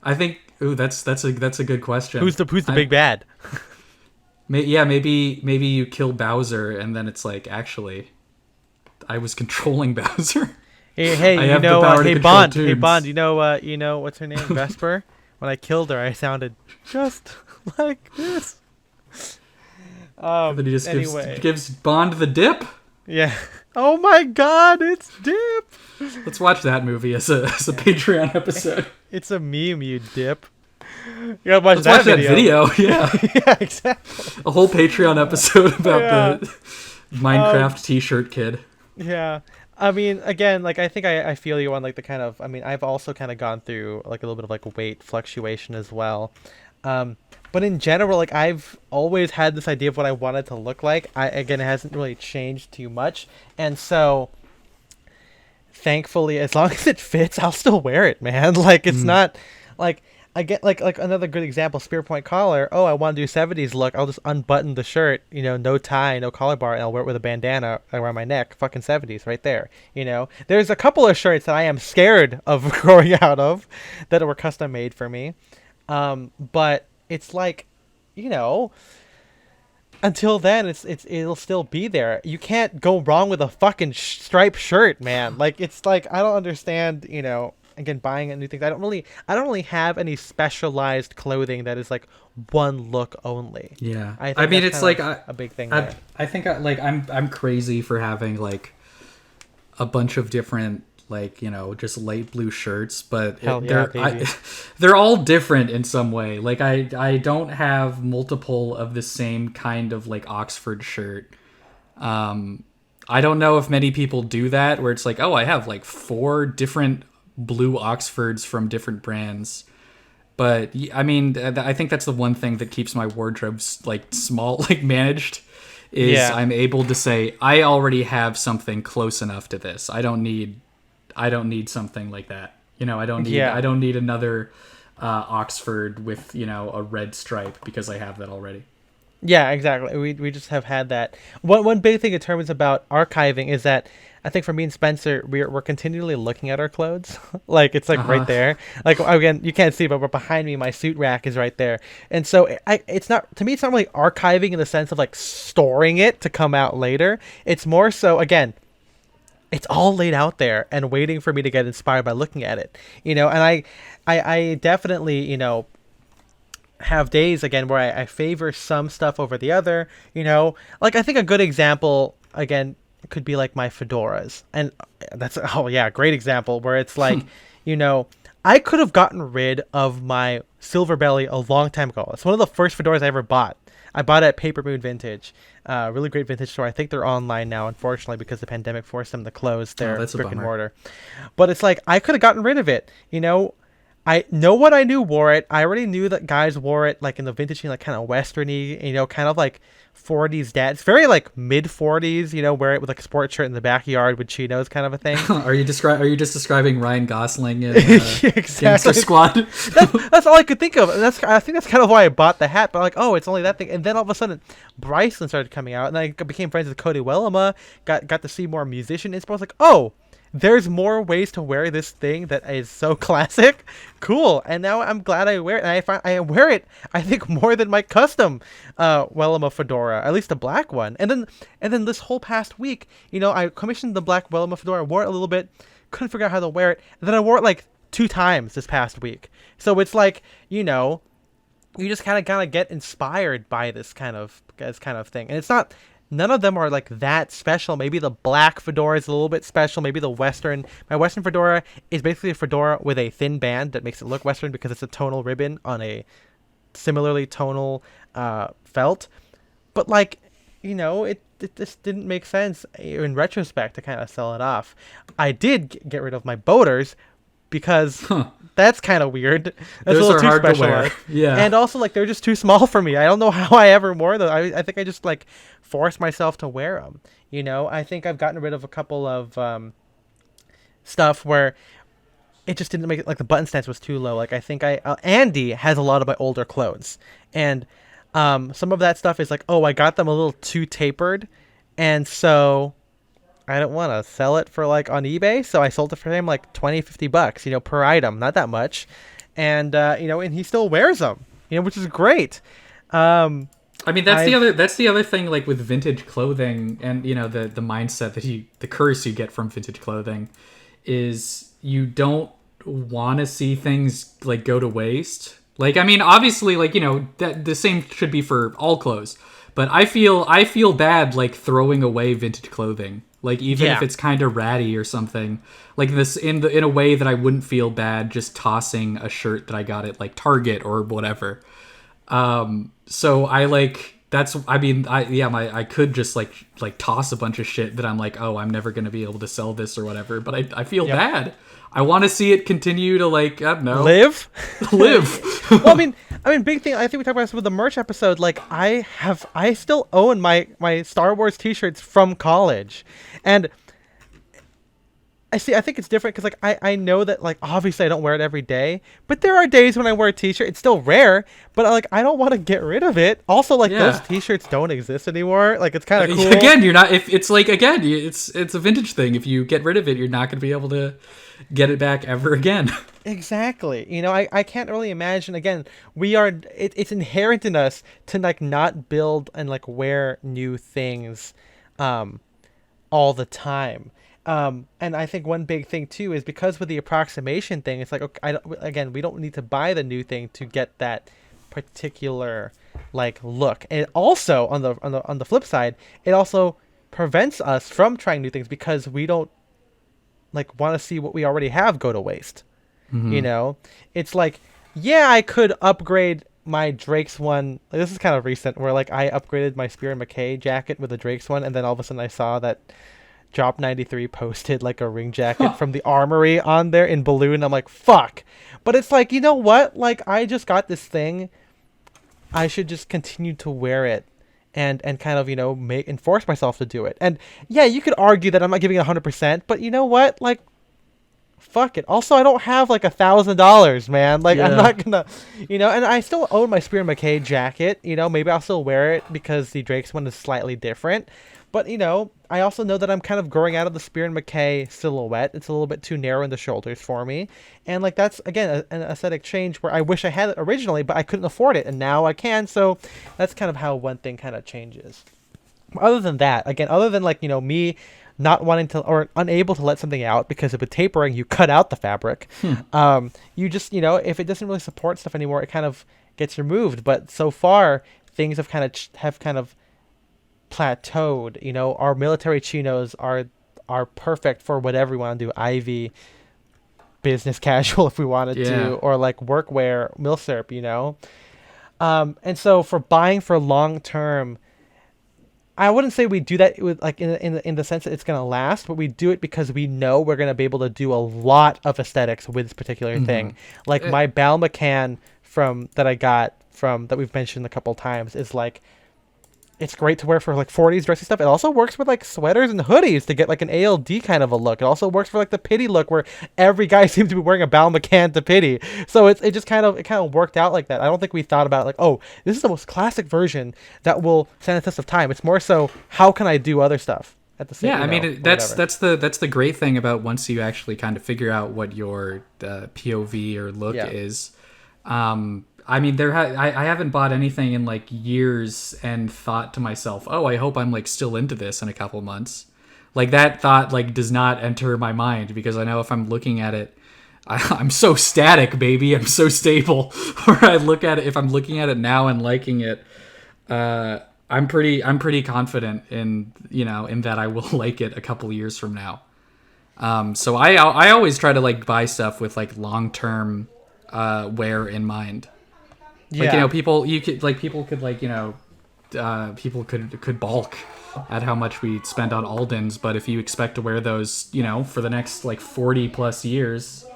I think. That's a good question. Who's the big bad? Maybe you kill Bowser and then it's like, actually, I was controlling Bowser. Hey, Bond. Hey, Bond. You know what's her name? Vesper. When I killed her, I sounded just like this. Then he just gives Bond the dip. Yeah. Oh my God, it's dip. Let's watch that movie as a Patreon episode. It's a meme, you dip. You gotta watch that video. Yeah. Yeah, exactly. A whole Patreon episode about the Minecraft T-shirt kid. Yeah. I mean, again, like, I think I feel you on, like, the kind of, I mean, I've also kind of gone through, like, a little bit of, like, weight fluctuation as well. But in general, like, I've always had this idea of what I wanted to look like. Again, it hasn't really changed too much. And so, thankfully, as long as it fits, I'll still wear it, man. Like, it's not, like, I get, like another good example, spear point collar. Oh, I want to do 70s look. I'll just unbutton the shirt, no tie, no collar bar, and I'll wear it with a bandana around my neck. Fucking 70s right there, There's a couple of shirts that I am scared of growing out of that were custom made for me. But it's like, until then, it'll still be there. You can't go wrong with a fucking striped shirt, man. Like, it's like, I don't understand, again, buying new things. I don't really have any specialized clothing that is like one look only. Yeah. I mean, it's like a big thing. I think I'm crazy for having like a bunch of different, like, just light blue shirts, but they're all different in some way. Like, I don't have multiple of the same kind of like Oxford shirt. I don't know if many people do that, where it's like, oh, I have like 4 different blue Oxfords from different brands. But I mean, I think that's the one thing that keeps my wardrobes like small, like managed, is I'm able to say I already have something close enough to this. I don't need something like that. I don't need another Oxford with, a red stripe because I have that already. Yeah, exactly. We just have had that. One big thing in terms about archiving is that I think for me and Spencer, we're continually looking at our clothes. Like, it's like right there. Like, again, you can't see, but behind me, my suit rack is right there. And so it's not really archiving in the sense of like storing it to come out later. It's more so, again, it's all laid out there and waiting for me to get inspired by looking at it, and I definitely, have days again where I favor some stuff over the other, like I think a good example again could be like my fedoras. And that's, oh yeah, great example where it's like, you know, I could have gotten rid of my silver belly a long time ago. It's one of the first fedoras I ever bought. I bought it at Paper Moon Vintage. Really great vintage store. I think they're online now, unfortunately, because the pandemic forced them to close their that's a brick and bummer. mortar. But it's like, I could have gotten rid of it. You know, no one I knew wore it. I already knew that guys wore it, like in the vintage, like kind of westerny, you know, kind of like 40s dad. It's very like mid 40s, you know, wear it with like a sports shirt in the backyard with chinos, kind of a thing. Are you just describing Ryan Gosling in Exactly. Gangster Squad? That's all I could think of. And I think that's kind of why I bought the hat. But like, oh, it's only that thing. And then all of a sudden, Bryson started coming out, and I became friends with Cody Wellama. Got to see more musician inspo. I was like, oh, there's more ways to wear this thing that is so classic. Cool. And now I'm glad I wear it. And I wear it, I think, more than my custom Wellama fedora, at least the black one. And then this whole past week, you know, I commissioned the black Wellama fedora, wore it a little bit, couldn't figure out how to wear it. And then I wore it like 2 times this past week. So it's like, you know, you just kind of get inspired by this kind of thing. And it's not, none of them are like that special. Maybe the black fedora is a little bit special. Maybe my Western fedora is basically a fedora with a thin band that makes it look Western because it's a tonal ribbon on a similarly tonal felt. But like, you know, it just didn't make sense in retrospect to kind of sell it off. I did get rid of my boaters because that's kind of weird. That's Those a little are too hard to specialized. wear. Yeah. And also, like, they're just too small for me. I don't know how I ever wore them. I think I just, like, forced myself to wear them. You know, I think I've gotten rid of a couple of stuff where it just didn't make it, like, the button stance was too low. Like, I think Andy has a lot of my older clothes. And some of that stuff is like, oh, I got them a little too tapered. And so I don't want to sell it for like on eBay, so I sold it for him like $20-$50, you know, per item, not that much, and you know, and he still wears them, you know, which is great. I mean, that's the other thing, like with vintage clothing, and you know, the mindset that the curse you get from vintage clothing is you don't want to see things like go to waste. Like, I mean, obviously, like, you know, that the same should be for all clothes, but I feel bad like throwing away vintage clothing. Like, even if it's kind of ratty or something, like this in a way that I wouldn't feel bad just tossing a shirt that I got at like Target or whatever. So I like, I could just like toss a bunch of shit that I'm like, oh, I'm never going to be able to sell this or whatever. But I feel bad. I want to see it continue to, like, I don't know, live. Well, I mean, big thing. I think we talked about this with the merch episode. Like, I still own my Star Wars T-shirts from college, and I think it's different because like I know that like obviously I don't wear it every day, but there are days when I wear a T-shirt. It's still rare, but like I don't want to get rid of it. Also, like those T-shirts don't exist anymore. Like it's kind of cool. Again, you're not. If it's like it's a vintage thing. If you get rid of it, you're not going to be able to get it back ever again. Exactly. You know, I can't really imagine. Again, it's inherent in us to like not build and like wear new things all the time. And I think one big thing too is because with the approximation thing, it's like, okay, we don't need to buy the new thing to get that particular like look. And also on the flip side, it also prevents us from trying new things because we don't like want to see what we already have go to waste. Mm-hmm. You know, it's like, yeah, I could upgrade my Drake's one. Like, this is kind of recent where like I upgraded my Spear and McKay jacket with the Drake's one, and then all of a sudden I saw that Drop 93 posted like a ring jacket from the Armory on there in balloon. I'm like, fuck. But it's like, you know what? Like, I just got this thing. I should just continue to wear it and kind of, you know, force myself to do it. And yeah, you could argue that I'm not giving it 100%, but you know what? Like, fuck it. Also, I don't have like $1,000, man. Like, I'm not gonna, you know, and I still own my Spear McKay jacket. You know, maybe I'll still wear it because the Drake's one is slightly different. But, you know, I also know that I'm kind of growing out of the Spear and McKay silhouette. It's a little bit too narrow in the shoulders for me. And, like, that's, again, an aesthetic change where I wish I had it originally, but I couldn't afford it. And now I can. So that's kind of how one thing kind of changes. Other than that, again, other than, like, you know, me not wanting to or unable to let something out because of the tapering, you cut out the fabric. You just, you know, if it doesn't really support stuff anymore, it kind of gets removed. But so far, things have kind of plateaued. You know, our military chinos are perfect for whatever we want to do. Ivy, business casual if we wanted Yeah. to, or like workwear, milsurp. You know, and so for buying for long term, I wouldn't say we do that with like in the sense that it's gonna last, but we do it because we know we're gonna be able to do a lot of aesthetics with this particular thing. Like my Bal McCann from that I got from that we've mentioned a couple times is like it's great to wear for like 40s dressy stuff. It also works with like sweaters and hoodies to get like an ALD kind of a look. It also works for like the pity look where every guy seems to be wearing a Bal McCann to pity. So it just kind of worked out like that. I don't think we thought about like, oh, this is the most classic version that will stand the test of time. It's more so how can I do other stuff at the same Yeah, I you know, mean or that's whatever. that's the great thing about once you actually kind of figure out what your POV or look Yeah. is. I mean, I haven't bought anything in like years and thought to myself, oh, I hope I'm like still into this in a couple months. Like that thought like does not enter my mind because I know if I'm looking at it, I'm so static, baby. I'm so stable. Or I look at it if I'm looking at it now and liking it. I'm pretty confident in in that I will like it a couple years from now. So I always try to like buy stuff with like long term wear in mind. Like Yeah. people could like people could balk at how much we spend on Aldens, but if you expect to wear those for the next like 40 plus years,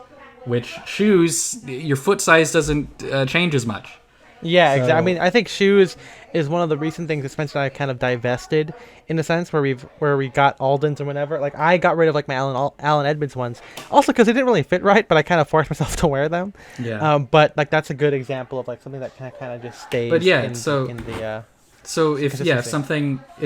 which shoes your foot size doesn't change as much. Yeah, exactly. I So mean, I think shoes is one of the recent things that Spencer and I kind of divested in a sense where we got Aldens and whatever. Like I got rid of like my Allen Edmonds ones, also because they didn't really fit right, but I kind of forced myself to wear them. yeah. But like that's a good example of like something that kind of just But stays yeah, in the so if consistency.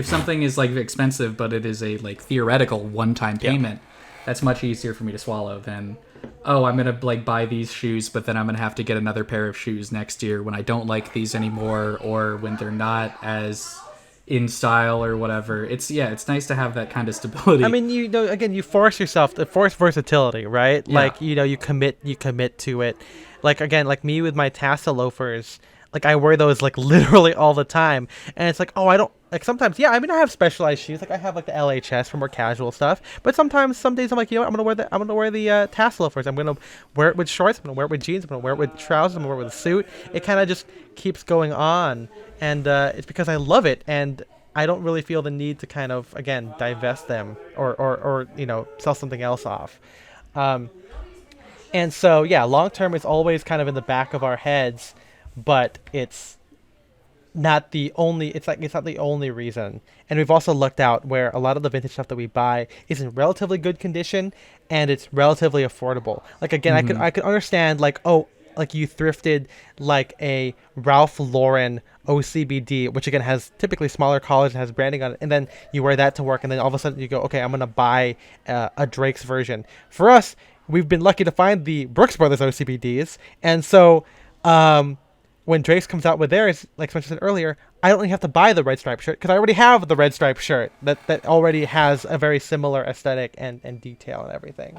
something is like expensive but it is a like theoretical one-time Yeah. payment, that's much easier for me to swallow than oh, I'm gonna like buy these shoes but then I'm gonna have to get another pair of shoes next year when I don't like these anymore or when they're not as in style or whatever. It's nice to have that kind of I stability. mean, you know, again, you force yourself to force versatility, right? Yeah. Like, you know, you commit to it. Like again, like me with my Tassa loafers, like I wear those like literally all the time, and it's like, oh, I don't like sometimes. Yeah, I mean, I have specialized shoes. Like I have like the LHS for more casual stuff, but sometimes, some days I'm like, you know what, I'm gonna wear the Tassa loafers. I'm gonna wear it with shorts. I'm gonna wear it with jeans. I'm gonna wear it with trousers. I'm gonna wear it with a suit. It kind of just keeps going on, and it's because I love it and. I don't really feel the need to kind of again divest them or you know sell something else off, um, and so yeah, long term is always kind of in the back of our heads, but it's not the only. It's like it's not the only reason. And we've also looked out where a lot of the vintage stuff that we buy is in relatively good condition and it's relatively affordable. Like again, Hmm. I could understand like oh like you thrifted like a Ralph Lauren OCBD, which again has typically smaller collars and has branding on it, and then you wear that to work, and then all of a sudden you go, okay, I'm gonna buy a Drake's version. For us, we've been lucky to find the Brooks Brothers OCBDs, and so when Drake's comes out with theirs, like Spencer said earlier, I don't really have to buy the red striped shirt because I already have the red striped shirt that already has a very similar aesthetic and detail and everything.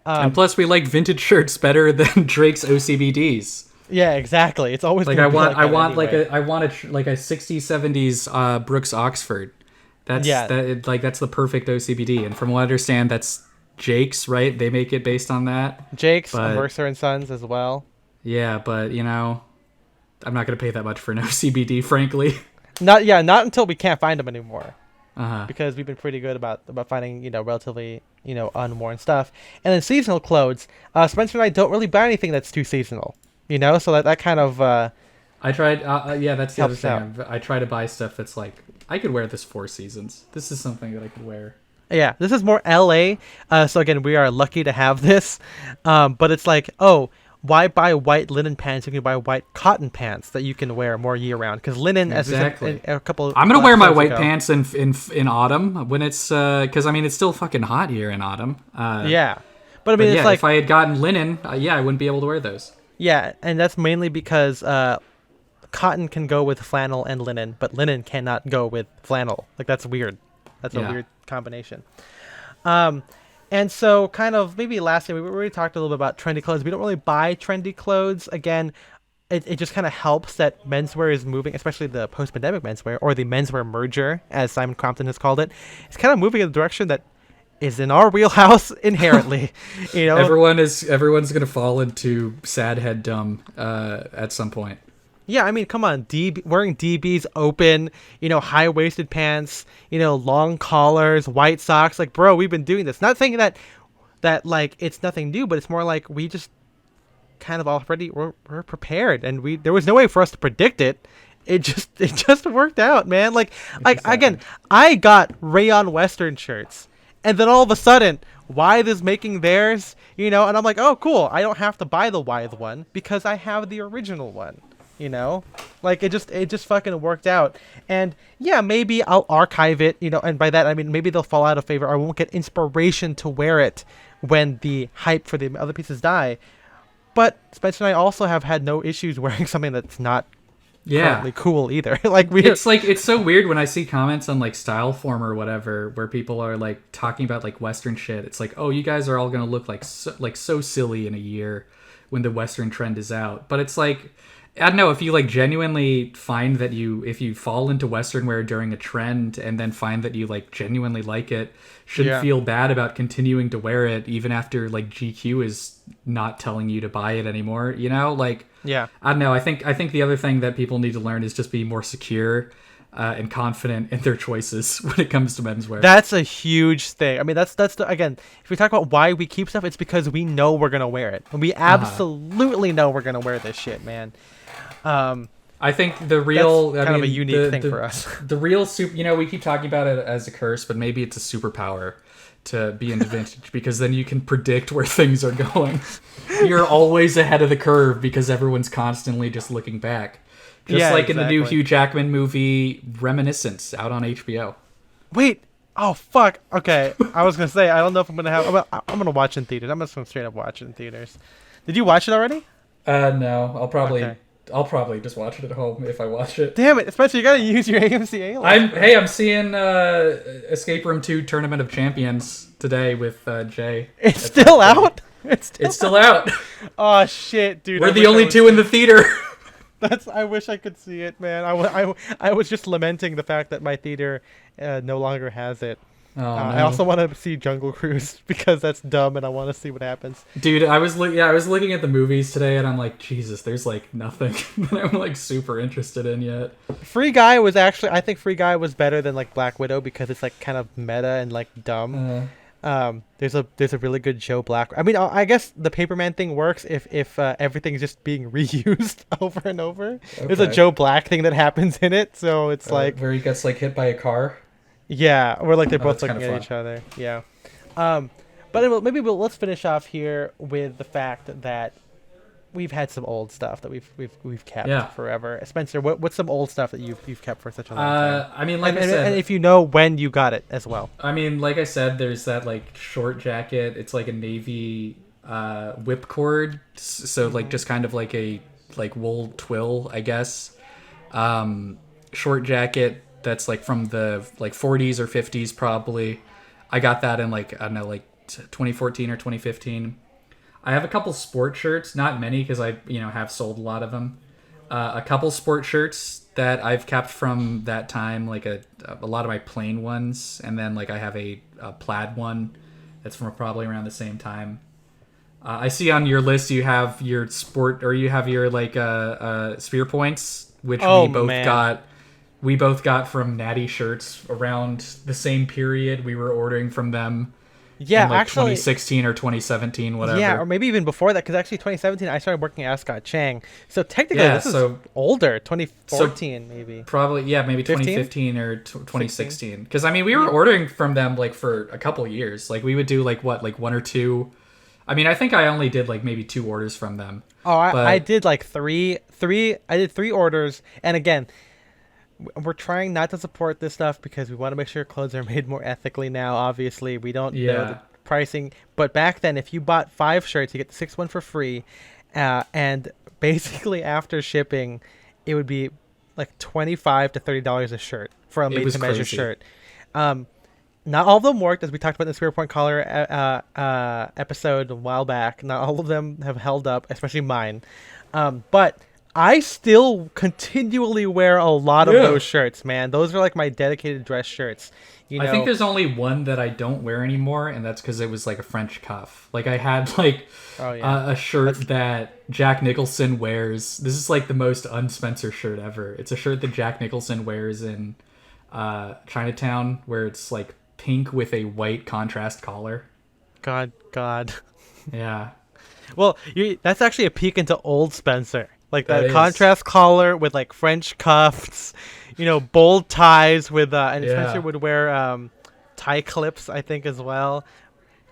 And Um, plus we like vintage shirts better than Drake's OCBDs. yeah, exactly. It's always Like gonna be like I that want anyway. I want like a 60s 70s Brooks Oxford. Yeah, That's the perfect OCBD. And from what I understand, that's Jake's, right? They make it based on that. Jake's, But Mercer and Sons as well. yeah, but I'm not gonna pay that much for an OCBD, frankly. Not until we can't find them anymore Uh huh. because we've been pretty good about finding relatively unworn stuff. And then seasonal clothes. Spencer and I don't really buy anything that's too seasonal. So that kind of I tried. Yeah, that's the other helps out. thing. I try to buy stuff that's like I could wear this 4 seasons. This is something that I could wear. Yeah, this is more LA. So again, we are lucky to have this. But it's like, oh, why buy white linen pants? You can buy white cotton pants that you can wear more year round. Because linen, as we said Exactly. a couple I'm gonna wear my episodes white ago, pants in autumn when it's because I mean it's still fucking hot here in autumn. yeah, but I But mean, it's yeah, if like, I had gotten linen, yeah, I wouldn't be able to wear those. yeah, and that's mainly because cotton can go with flannel and linen, but linen cannot go with flannel. Like that's weird. That's a Yeah. weird combination. Um, and so kind of maybe lastly, we already talked a little bit about trendy clothes. We don't really buy trendy clothes. Again, it just kind of helps that menswear is moving, especially the post-pandemic menswear, or the menswear merger, as Simon Crompton has called it. It's kind of moving in the direction that is in our wheelhouse inherently. Everyone's gonna fall into sad head dumb at some point. Yeah, I mean, come on, wearing DBs open, high-waisted pants, long collars, white socks. Like, bro, we've been doing this. Not saying that like it's nothing new, but it's more like we just kind of already we're prepared, and there was no way for us to predict it. It just worked out, man. Like again, I got rayon Western shirts, and then all of a sudden Wythe is making theirs, and I'm like, oh cool, I don't have to buy the Wythe one because I have the original one. Like it just fucking worked out. And yeah, maybe I'll archive it, and by that I mean maybe they'll fall out of favor. I won't get inspiration to wear it when the hype for the other pieces die. But Spencer and I also have had no issues wearing something that's not currently cool either. It's so weird when I see comments on like Styleform or whatever where people are like talking about like Western shit. It's like, oh, you guys are all gonna look like so silly in a year when the Western trend is out. But it's like, I don't know, if you like genuinely find that if you fall into Western wear during a trend and then find that you like genuinely like it, shouldn't feel bad about continuing to wear it even after like GQ is not telling you to buy it anymore. Like, I don't know. I think the other thing that people need to learn is just be more secure and confident in their choices when it comes to menswear. That's a huge thing. I mean, again, if we talk about why we keep stuff, it's because we know we're gonna wear it. We absolutely know we're gonna wear this shit, man. I think the real that's kind of a unique thing for us. The real super, we keep talking about it as a curse, but maybe it's a superpower to be into vintage because then you can predict where things are going. You're always ahead of the curve because everyone's constantly just looking back. Just like in the new Hugh Jackman movie Reminiscence out on HBO. Wait. Oh fuck. Okay. I was gonna say I don't know if I'm gonna watch in theaters. I'm just gonna straight up watch it in theaters. Did you watch it already? No. I'll probably just watch it at home if I watch it. Damn it! Especially you gotta use your AMC A-list. I'm seeing Escape Room 2 Tournament of Champions today with Jay. It's still out? It's still out. Oh shit, dude! We're the only two in the theater. I wish I could see it, man. I was just lamenting the fact that my theater no longer has it. Oh, no. I also want to see Jungle Cruise because that's dumb, and I want to see what happens. Dude, I was looking at the movies today, and I'm like, Jesus, there's like nothing that I'm like super interested in yet. Free Guy was I think Free Guy was better than like Black Widow because it's like kind of meta and like dumb. There's a really good Joe Black. I mean, I guess the Paperman thing works if everything's just being reused over and over. Okay. There's a Joe Black thing that happens in it, so it's like where he gets like hit by a car. Yeah, or like they're both looking at each other. Yeah. But anyway, let's finish off here with the fact that we've had some old stuff that we've kept forever. Spencer, what's some old stuff that you've kept for such a long time? I mean, like I said, and if you know when you got it as well. I mean, like I said, there's that like short jacket. It's like a navy whipcord, so like just kind of like a like wool twill, I guess. Short jacket that's like from the like 40s or 50s probably. I got that in like, I don't know, like 2014 or 2015. I have a couple sport shirts, not many because I have sold a lot of them. A couple sport shirts that I've kept from that time, like a lot of my plain ones, and then like I have a plaid one that's from probably around the same time. I see on your list you have your sport, or you have your like spear points, which we both got from Natty Shirts around the same period. We were ordering from them. Yeah, in like actually, 2016 or 2017, whatever. Yeah, or maybe even before that, because actually 2017 I started working at Ascot Chang. So technically this is older, 2014 maybe. Probably, maybe 2015 or 2016. Because I mean, we were ordering from them like for a couple years. Like we would do like one or two. I mean, I think I only did like maybe 2 orders from them. Oh, I did like three. I did 3 orders, and again, we're trying not to support this stuff because we want to make sure clothes are made more ethically now. Obviously, we don't know the pricing. But back then, if you bought 5 shirts, you get the 6th one for free. And basically, after shipping, it would be like $25 to $30 a shirt for a made-to-measure shirt. Not all of them worked, as we talked about in the Spear Point Collar episode a while back. Not all of them have held up, especially mine. But I still continually wear a lot of Yeah. those shirts, man. Those are like my dedicated dress shirts. You I think know. there's only one that I don't wear anymore, and that's because it was like a French cuff. Like I had like Oh yeah. a That's shirt that Jack Nicholson wears. This is like the most unspencer shirt ever. It's a shirt that Jack Nicholson wears in Chinatown, where it's like pink with a white contrast collar. God. Yeah, Well, that's actually a peek into old Spencer. Like that that is. contrast collar with like French cuffs, bold ties with and Spencer Yeah. would wear tie clips, I think, as well.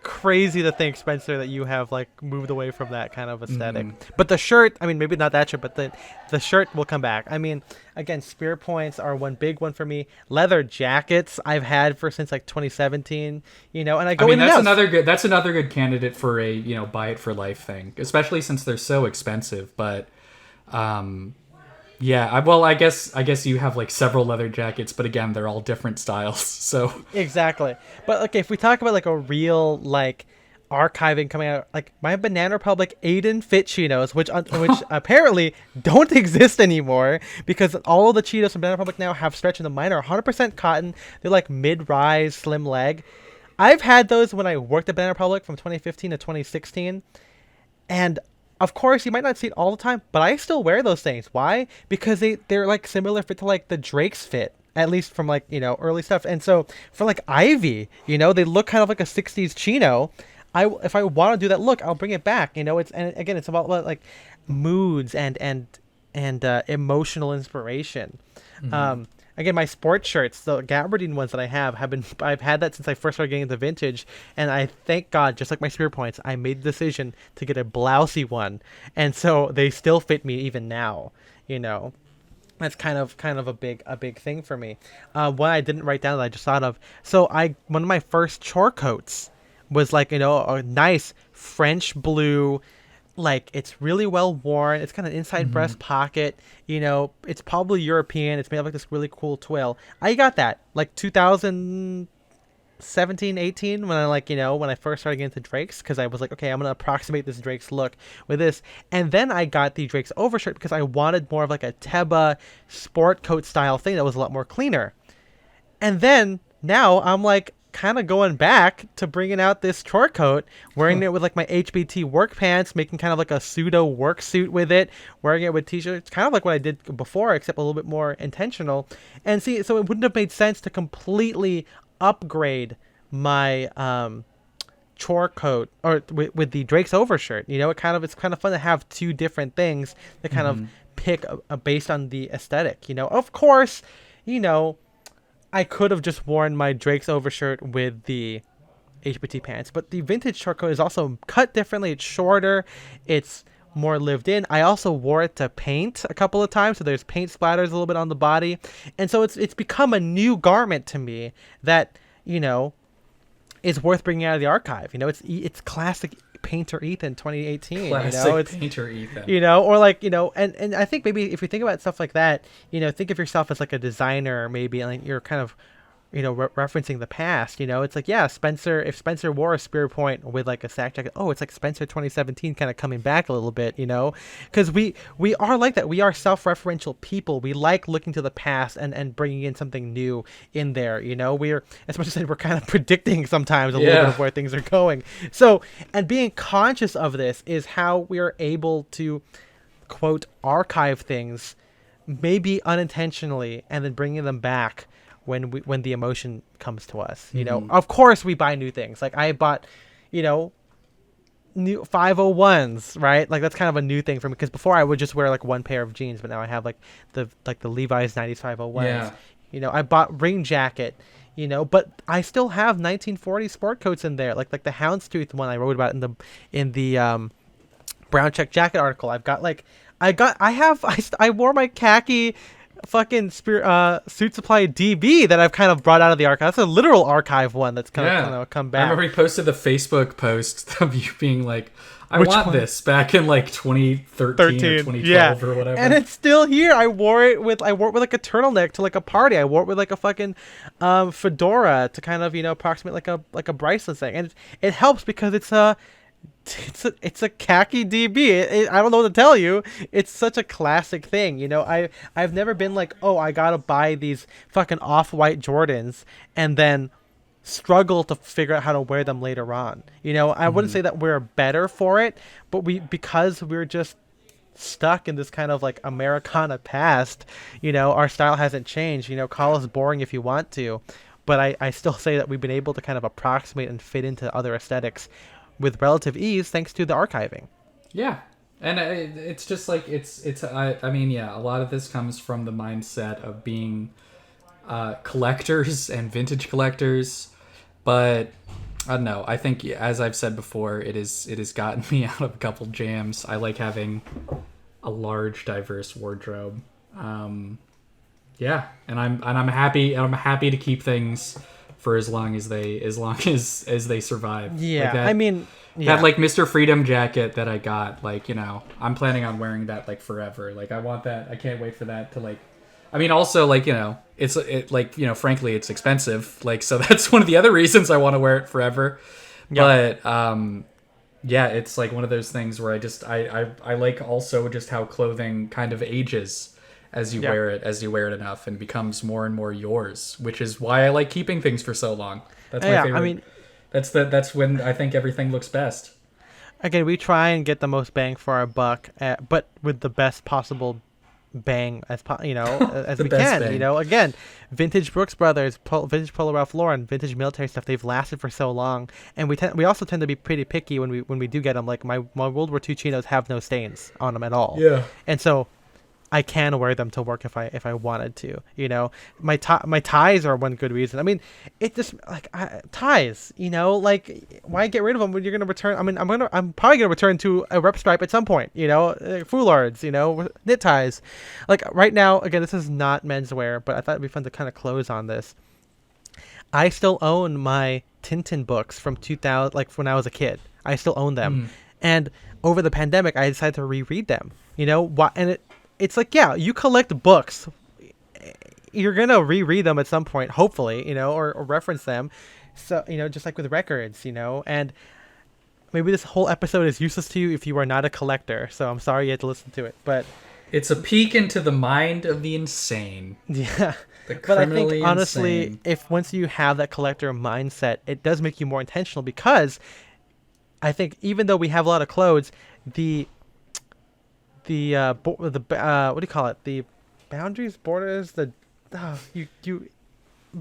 Crazy to think, Spencer, that you have like moved away from that kind of aesthetic. Hmm. But the shirt, I mean, maybe not that shirt, but the shirt will come back. I mean, again, spear points are one big one for me. Leather jackets I've had for since like 2017, and I I go mean, in and that's out. another good. That's another good candidate for a buy it for life thing, especially since they're so expensive. But yeah, I guess you have like several leather jackets, but again, they're all different styles. So Exactly. But okay, if we talk about like a real like archiving coming out, like my Banana Republic Aiden Fit Cheetos, which apparently don't exist anymore because all of the Cheetos from Banana Republic now have stretch in them. Mine are 100% cotton. They're like mid-rise, slim leg. I've had those when I worked at Banana Republic from 2015 to 2016, and of course, you might not see it all the time, but I still wear those things. Why? Because they're like similar fit to like the Drake's fit, at least from like early stuff. And so for like Ivy, they look kind of like a '60s chino. If I want to do that look, I'll bring it back. And again, it's about like moods and emotional inspiration. Again, my sports shirts, the gabardine ones that I have been I've had that since I first started getting into vintage, and I thank God, just like my spear points, I made the decision to get a blousey one, and so they still fit me even now. You know, that's kind of a big thing for me. One I didn't write down that I just thought of. So one of my first chore coats was like a nice French blue, like it's really well worn. It's got an inside breast pocket. It's probably European. It's made of like this really cool twill. I got that like 2017, 18 when I when I first started getting into Drakes, because I was like, okay, I'm gonna approximate this Drake's look with this. And then I got the Drake's overshirt because I wanted more of like a Teba sport coat style thing that was a lot more cleaner. And then now I'm like kind of going back to bringing out this chore coat, wearing it with like my HBT work pants, making kind of like a pseudo work suit with it, wearing it with t-shirts, kind of like what I did before, except a little bit more intentional. And see, so it wouldn't have made sense to completely upgrade my chore coat or with the Drake's overshirt. It's kind of fun to have two different things that kind of pick based on the aesthetic. Of course, you know I could have just worn my Drake's overshirt with the HBT pants, but the vintage short coat is also cut differently. It's shorter, it's more lived in. I also wore it to paint a couple of times, so there's paint splatters a little bit on the body, and so it's become a new garment to me that is worth bringing out of the archive. It's classic painter Ethan 2018. Classic It's painter Ethan. or like and I think maybe if you think about stuff like that, think of yourself as like a designer, maybe, and like you're kind of referencing the past. It's like, yeah, Spencer, if Spencer wore a spear point with like a sack jacket, oh, it's like Spencer 2017 kind of coming back a little bit, because we are like that. We are self-referential people. We like looking to the past and bringing in something new in there. We're, as much as I said, we're kind of predicting sometimes a little bit of where things are going. So, and being conscious of this is how we are able to, quote, archive things, maybe unintentionally, and then bringing them back when the emotion comes to us. Of course we buy new things. Like I bought new 501s, right? Like that's kind of a new thing for me, because before I would just wear like one pair of jeans, but now I have like the Levi's 90s 501s. I bought Ring Jacket, but I still have 1940 sport coats in there, like the Houndstooth one I wrote about in the Brown Check Jacket article. I wore my khaki fucking suit supply DB that I've kind of brought out of the archive. That's a literal archive one that's kind of come back. I remember he posted the Facebook post of you being like, I Which want one? this, back in like 2013 or 2012 or whatever. And it's still here. I wore it with like a turtleneck to like a party. I wore it with like a fucking fedora to kind of approximate like a bracelet thing. And it helps because it's It's a khaki DB. I don't know what to tell you. It's such a classic thing. I've never been like, oh, I gotta buy these fucking off-white Jordans and then struggle to figure out how to wear them later on. I wouldn't say that we're better for it, but because we're just stuck in this kind of like Americana past. Our style hasn't changed. Call us boring if you want to, but I still say that we've been able to kind of approximate and fit into other aesthetics with relative ease thanks to the archiving. Yeah. And it's just like, I mean, yeah, a lot of this comes from the mindset of being collectors and vintage collectors. But I don't know. I think, as I've said before, it has gotten me out of a couple jams. I like having a large, diverse wardrobe. Yeah, and I'm happy. I'm happy to keep things for as long as they survive. Yeah, like that, I mean, yeah. that like Mr. Freedom jacket that I got. Like, I'm planning on wearing that like forever. Like, I want that. I can't wait for that to like. I mean, also like frankly, it's expensive. Like, so that's one of the other reasons I want to wear it forever. Yep. But yeah, it's like one of those things where I like also just how clothing kind of ages as you wear it enough and becomes more and more yours, which is why I like keeping things for so long. That's my favorite. I mean, that's when I think everything looks best. Again, we try and get the most bang for our buck, but with the best possible bang as we can. Bang. Again, vintage Brooks Brothers, vintage Polo Ralph Lauren, vintage military stuff. They've lasted for so long, and we also tend to be pretty picky when we do get them. Like my World War II chinos have no stains on them at all. Yeah, and so I can wear them to work if I wanted to. My ties are one good reason. I mean, it just like ties. Like why get rid of them when you're gonna return? I mean, I'm probably gonna return to a rep stripe at some point. Foulards. Knit ties. Like right now, again, this is not menswear, but I thought it'd be fun to kind of close on this. I still own my Tintin books from 2000, like when I was a kid. I still own them, and over the pandemic, I decided to reread them. Why? And it's like, yeah, you collect books. You're going to reread them at some point, hopefully, or reference them. So, just like with records, and maybe this whole episode is useless to you if you are not a collector. So I'm sorry you had to listen to it, but it's a peek into the mind of the insane. Yeah. But I think, honestly, if once you have that collector mindset, it does make you more intentional because I think even though we have a lot of clothes, the what do you call it? The boundaries, borders, the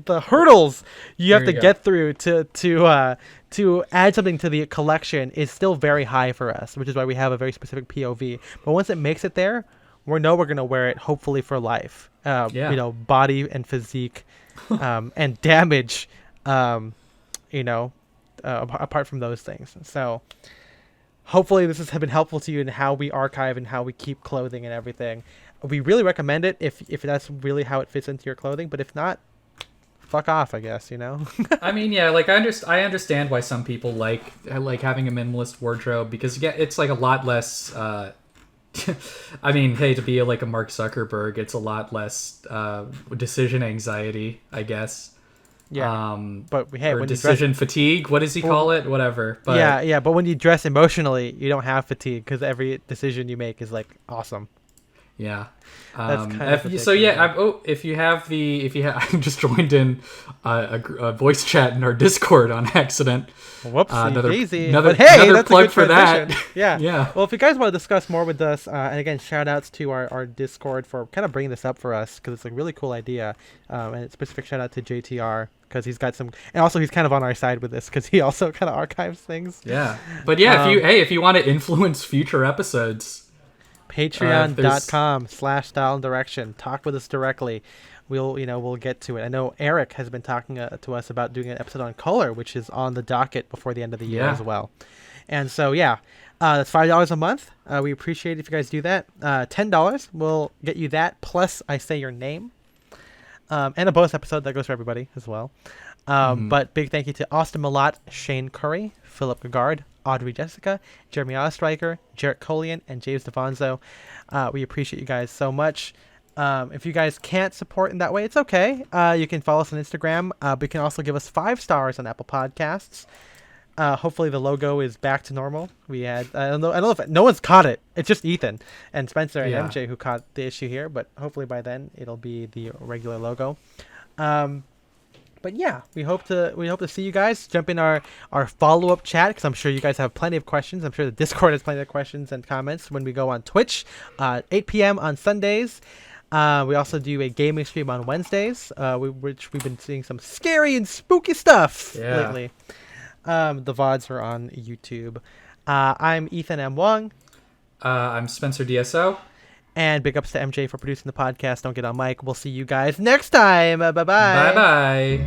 hurdles you have to get through to add something to the collection is still very high for us, which is why we have a very specific POV. But once it makes it there, we're gonna wear it hopefully for life. Body and physique, and damage, apart from those things. So. Hopefully this has been helpful to you in how we archive and how we keep clothing and everything. We really recommend it if that's really how it fits into your clothing. But if not, fuck off, I guess, I mean, yeah, like I understand why some people like having a minimalist wardrobe because it's like a lot less. I mean, hey, to be like a Mark Zuckerberg, it's a lot less decision anxiety, I guess. Yeah, but when decision fatigue. What does he call it? Whatever. But yeah. But when you dress emotionally, you don't have fatigue because every decision you make is like awesome. Yeah. That's kind of so yeah. If you have, I just joined in a voice chat in our Discord on accident. Whoopsie daisy. Another that's plug for that. Yeah. Yeah. Well, if you guys want to discuss more with us, and again, shout outs to our Discord for kind of bringing this up for us because it's a really cool idea. And a specific shout out to JTR because he's got some, and also he's kind of on our side with this because he also kind of archives things. Yeah. But yeah, if you want to influence future episodes, patreon.com/style and direction. Talk with us directly. We'll get to it. I know Eric has been talking to us about doing an episode on color, which is on the docket before the end of the year as well. And so, that's $5 a month. We appreciate it if you guys do that. $10 will get you that. Plus, I say your name. And a bonus episode that goes for everybody as well. But big thank you to Austin Malott, Shane Curry, Philip Gagard, Audrey Jessica, Jeremy Ostreicher, Jarrett Colian, and James DeVonzo. We appreciate you guys so much. If you guys can't support in that way, it's okay. You can follow us on Instagram. But you can also give us 5 stars on Apple Podcasts. Hopefully the logo is back to normal. We had I don't know if no one's caught it. It's just Ethan and Spencer and Yeah. MJ who caught the issue here, but hopefully by then it'll be the regular logo. But yeah, we hope to see you guys. Jump in our follow-up chat because I'm sure you guys have plenty of questions. I'm sure the Discord has plenty of questions and comments when we go on Twitch, 8 p.m. on Sundays. We also do a gaming stream on Wednesdays, which we've been seeing some scary and spooky stuff lately. The VODs are on YouTube. I'm Ethan M. Wong. I'm Spencer DSO. And big ups to MJ for producing the podcast. Don't get on mic. We'll see you guys next time. Bye-bye. Bye-bye.